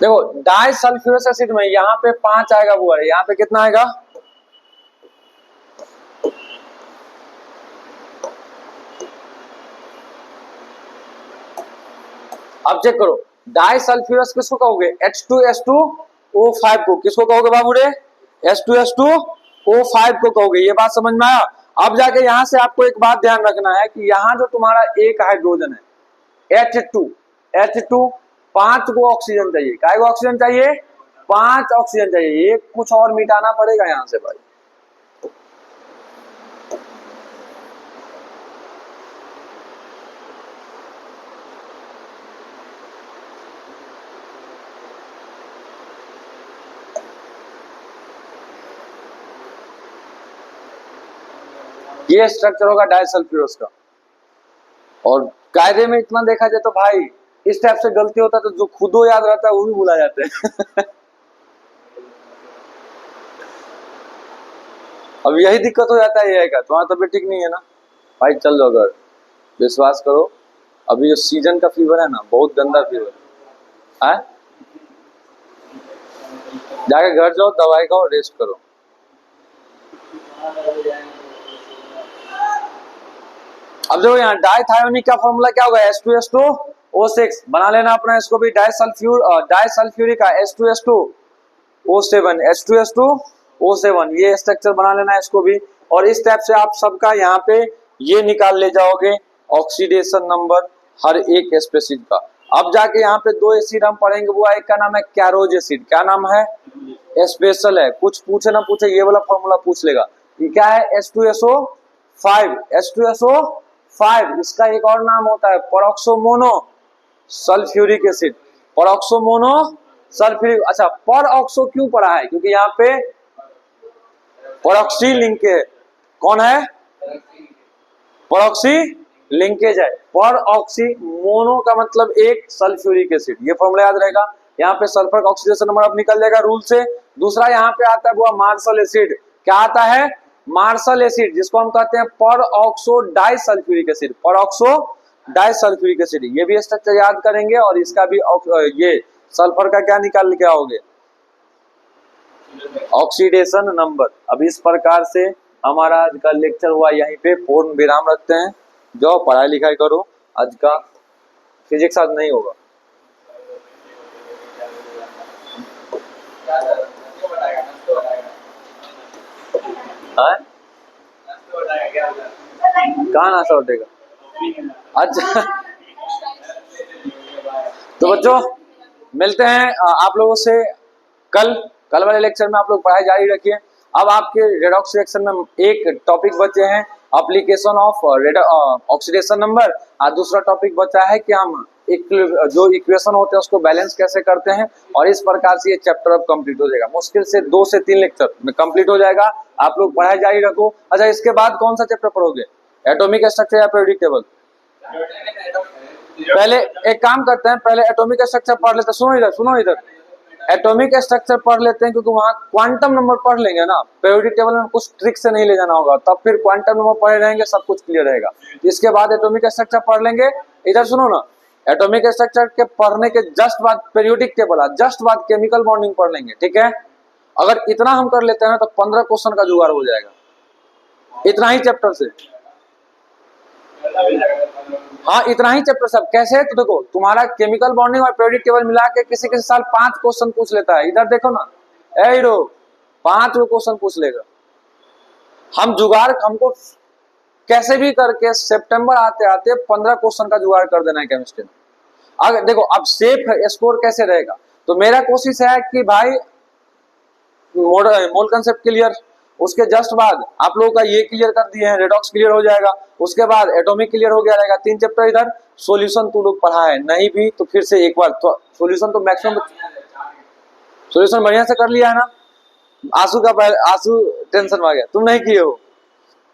देखो डाई सल्फ्यूरस एसिड में यहाँ पे 5 आएगा, वो है यहाँ पे कितना आएगा, अब चेक करो डाई सल्फ्यूरस किसको कहोगे, H2S2O5 को, किसको कहोगे बाबू रे, H2S2O5 को कहोगे, ये बात समझ में आया। अब जाके यहां से आपको एक बात ध्यान रखना है कि यहाँ जो तुम्हारा एक हाइड्रोजन है H2 5 को ऑक्सीजन चाहिए, काय को ऑक्सीजन चाहिए, 5 ऑक्सीजन चाहिए, ये कुछ और मिटाना पड़ेगा यहां से भाई। ये स्ट्रक्चर होगा डाइसल्फ्यूरस का, और कायदे में इतना देखा जाए तो भाई इस टाइप से गलती होता है तो जो खुदो याद रहता है वो भी भुला जाते हैं अब यही दिक्कत हो जाता है, ये का तुम्हारा तबीयत ठीक नहीं है ना भाई, चल जाओ घर, विश्वास करो, अभी जो सीजन का फीवर है ना बहुत गंदा फीवर है, जाके घर जाओ, दवाई खाओ, रेस्ट करो। अब देखो यहाँ डाइथायोनिक का फॉर्मूला क्या होगा, H2S2O6 बना लेना अपना, इसको भी डाइसल्फ्यूरिक H2S2O7 ये स्ट्रक्चर बना लेना है इसको भी, और इस टाइप से आप सबका यहाँ पे ये निकाल ले जाओगे ऑक्सीडेशन नंबर हर एक एस्पेसिड का। अब जाके यहाँ पे 2 एसिड हम पढ़ेंगे, वो एक का नाम है कैरोज एसिड, क्या नाम है, स्पेशल है, कुछ पूछे ना पूछे ये वाला फॉर्मूला पूछ लेगा, ये क्या है, H2SO5, इसका एक और नाम होता है परऑक्सोमोनो सल्फ्यूरिक एसिड, परऑक्सोमोनो सल्फ्यूरिक। अच्छा पर ऑक्सो क्यों पढ़ा है, क्योंकि यहाँ पे परऑक्सी लिंकेज, कौन है, परऑक्सी लिंकेज है, पर ऑक्सी मोनो का मतलब एक सल्फ्यूरिक एसिड, ये फॉर्मूला याद रहेगा। यहाँ पे सल्फर का ऑक्सीडेशन नंबर अब निकल जाएगा रूल से। दूसरा यहाँ पे आता है वो मार्शल एसिड, क्या आता है, मार्शल एसिड, जिसको हम कहते हैं पर ऑक्सो डाइसल्फ्यूरिक एसिड, पर ऑक्सो डाइसल्फ्यूरिक एसिड, ये भी स्ट्रक्चर याद करेंगे, और इसका भी ये सल्फर का क्या निकाल के आओगे, ऑक्सीडेशन नंबर। अब इस प्रकार से हमारा आज का लेक्चर हुआ यहीं पे पूर्ण विराम रखते हैं, जो पढ़ाई लिखाई करो, आज का फिजिक्स आज नहीं होगा। कहाँ नाश्ता उठेगा, अच्छा तो बच्चों मिलते हैं आप लोगों से कल वाले लेक्चर में, आप लोग पढ़ाई जारी रखिए। अब आपके रेडॉक्स रिएक्शन में एक टॉपिक बचे हैं एप्लीकेशन ऑफ ऑक्सीडेशन नंबर, और दूसरा टॉपिक बचा है कि हम जो इक्वेशन होते हैं उसको बैलेंस कैसे करते हैं, और इस प्रकार से ये चैप्टर अब कंप्लीट हो जाएगा, मुश्किल से 2 से 3 लेक्चर में कंप्लीट हो जाएगा। आप लोग पढ़ाई जारी रखो। अच्छा इसके बाद कौन सा चैप्टर पढ़ोगे, एटॉमिक स्ट्रक्चर या पीरियोडिक टेबल? पहले एक काम करते हैं, पहले एटॉमिक स्ट्रक्चर पढ़ लेते हैं, सुनो इधर एटॉमिक स्ट्रक्चर पढ़ लेते हैं, क्योंकि वहां क्वांटम नंबर पढ़ लेंगे ना, पीरियोडिक टेबल में कुछ ट्रिक से नहीं ले जाना होगा, तब फिर क्वांटम नंबर पढ़े रहेंगे, सब कुछ क्लियर रहेगा। इसके बाद एटॉमिक स्ट्रक्चर पढ़ लेंगे, इधर सुनो ना, एटॉमिक स्ट्रक्चर के पढ़ने के जस्ट बाद पीरियोडिक टेबल, जस्ट बाद केमिकल बॉन्डिंग पढ़ लेंगे, ठीक है। अगर इतना हम कर लेते हैं तो 15 क्वेश्चन का जुगाड़ हो जाएगा, इतना ही चैप्टर से, हाँ इतना ही चैप्टर सब कैसे है, तो देखो तुम्हारा केमिकल बॉन्डिंग और पीरियोडिक टेबल मिला के किसी किसी साल 5 क्वेश्चन पूछ लेता है, इधर देखो ना, ए हीरो 5 क्वेश्चन पूछ लेगा। हम जुगाड़ हमको कैसे भी करके सितंबर आते आते 15 क्वेश्चन का जुगाड़ कर देना है केमिस्ट्री में। अगर देखो अब सेफ स्कोर कैसे रहेगा, तो मेरा कोशिश है कि भाई मोल कंसेप्ट क्लियर, उसके जस्ट बाद आप लोगों का ये क्लियर कर दिए हैं, रेडॉक्स क्लियर हो जाएगा, उसके बाद एटॉमिक क्लियर हो गया रहेगा, 3 चैप्टर इधर। सॉल्यूशन तू लोग पढ़ा है नहीं भी तो फिर से एक बार तो सॉल्यूशन तो मैक्सिमम सॉल्यूशन बढ़िया से कर लिया है ना। आंसू टेंशन में आ गया, तुम नहीं किए हो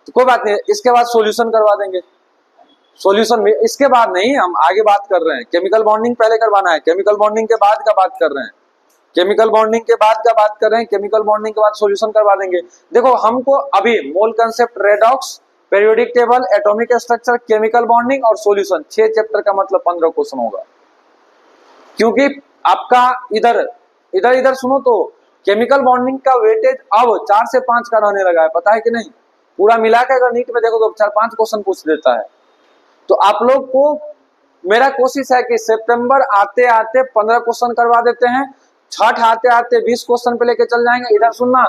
तो कोई बात नहीं, इसके बाद सॉल्यूशन करवा देंगे। सॉल्यूशन में इसके बाद नहीं, हम आगे बात कर रहे हैं, केमिकल बॉन्डिंग पहले करवाना है, केमिकल बॉन्डिंग के बाद का बात कर रहे हैं, केमिकल बॉन्डिंग के बाद का बात कर रहे हैं, केमिकल बॉन्डिंग के बाद सॉल्यूशन करवा देंगे। देखो हमको अभी मोल concept, redox, periodic table, atomic structure, chemical bonding और सॉल्यूशन, 6 चैप्टर का मतलब 15 क्वेश्चन होगा। क्योंकि आपका इधर इधर इधर सुनो तो केमिकल बॉन्डिंग का वेटेज अब 4 से 5 का रहने लगा है, पता है कि नहीं। पूरा मिला के अगर नीट में देखो तो 4-5 क्वेश्चन पूछ देता है। तो आप लोग को मेरा कोशिश है कि सितंबर आते आते 15 क्वेश्चन करवा देते हैं, छठ आते आते 20 क्वेश्चन पे लेके चल जाएंगे। इधर सुनना,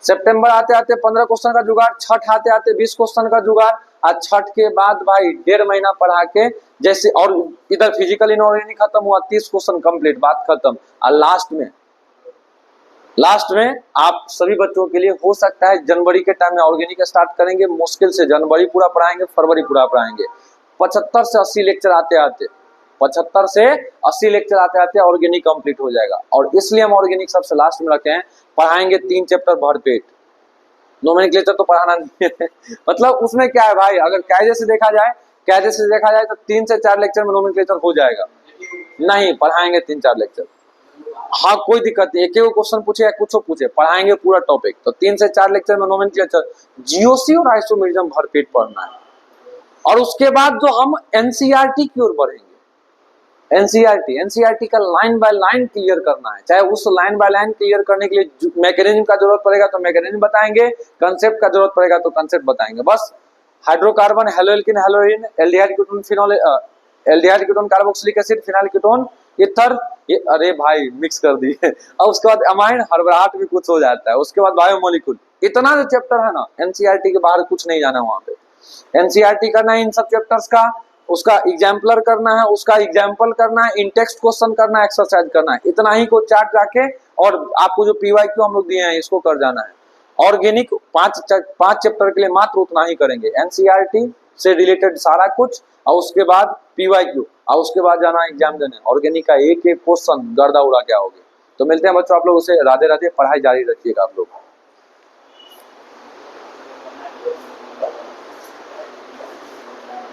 सितंबर आते आते 15 क्वेश्चन का जुगाड़, छठ आते आते 20 क्वेश्चन का जुगाड़, आज छठ के बाद भाई 1.5 महीना पढ़ा के जैसे, और इधर फिजिकल इनऑर्गेनिक खत्म हुआ, 30 क्वेश्चन कंप्लीट, बात खत्म। और लास्ट में आप सभी बच्चों के लिए हो सकता है जनवरी के टाइम में ऑर्गेनिक स्टार्ट करेंगे, मुश्किल से जनवरी पूरा पढ़ाएंगे, फरवरी पूरा पढ़ाएंगे। 75 से 80 लेक्चर आते आते 75 से 80 लेक्चर आते आते ऑर्गेनिक कंप्लीट हो जाएगा। और इसलिए हम ऑर्गेनिक सबसे लास्ट में रखे हैं, पढ़ाएंगे 3 चैप्टर भरपेट, नोमेनक्लेचर तो पढ़ाना नहीं है मतलब उसमें क्या है भाई, अगर कायदे से देखा जाए तो 3 से 4 लेक्चर में नोमेनक्लेचर हो जाएगा। नहीं, पढ़ाएंगे 3-4 लेक्चर, हाँ कोई दिक्कत नहीं, एक क्वेश्चन पूछे या कुछ पूछे, पढ़ाएंगे पूरा टॉपिक। तो 3 से 4 लेक्चर में नोमेनक्लेचर, जीओसी और आइसोमेरिज्म भरपेट पढ़ना है। और उसके बाद जो हम एनसीईआरटी की ओर बढ़ेंगे, एनसीईआरटी का लाइन बाय लाइन क्लियर करना है। चाहे उस लाइन बाय लाइन क्लियर करने के लिए मैकेनिज्म का जरूरत पड़ेगा तो मैकेनिज्म बताएंगे, कंसेप्ट का जरूरत पड़ेगा तो कंसेप्ट बताएंगे। बस hydrocarbon, haloalkane, haloarene, aldehyde ketone, phenol, aldehyde ketone, carboxylic acid, phenyl ketone, ether, ये अरे भाई मिक्स कर दिए और उसके बाद अमाइन, हड़बड़ाहट भी कुछ हो जाता है। उसके बाद बायोमोलिक्यूल, इतना जो चैप्टर है ना, एनसीईआरटी के बाहर कुछ नहीं जाना वहां पे। एनसीईआरटी करना है इन सब चैप्टर्स का, उसका एग्जाम्पलर करना है, उसका एग्जाम्पल करना है, इन टेक्स्ट क्वेश्चन करना है, एक्सरसाइज करना है, इतना ही को चार्ट जाके, और आपको जो पीवाईक्यू हम लोग दिए हैं इसको कर जाना है। ऑर्गेनिक 5 चैप्टर के लिए मात्र उतना ही करेंगे, एनसीईआरटी से रिलेटेड सारा कुछ, और उसके बाद पीवाईक्यू, और उसके बाद जाना एग्जाम देने। ऑर्गेनिक का एक क्वेश्चन गर्दा उड़ा के आओगे। तो मिलते हैं बच्चों आप लोगों से, राधे राधे, पढ़ाई जारी रखिएगा आप लोग।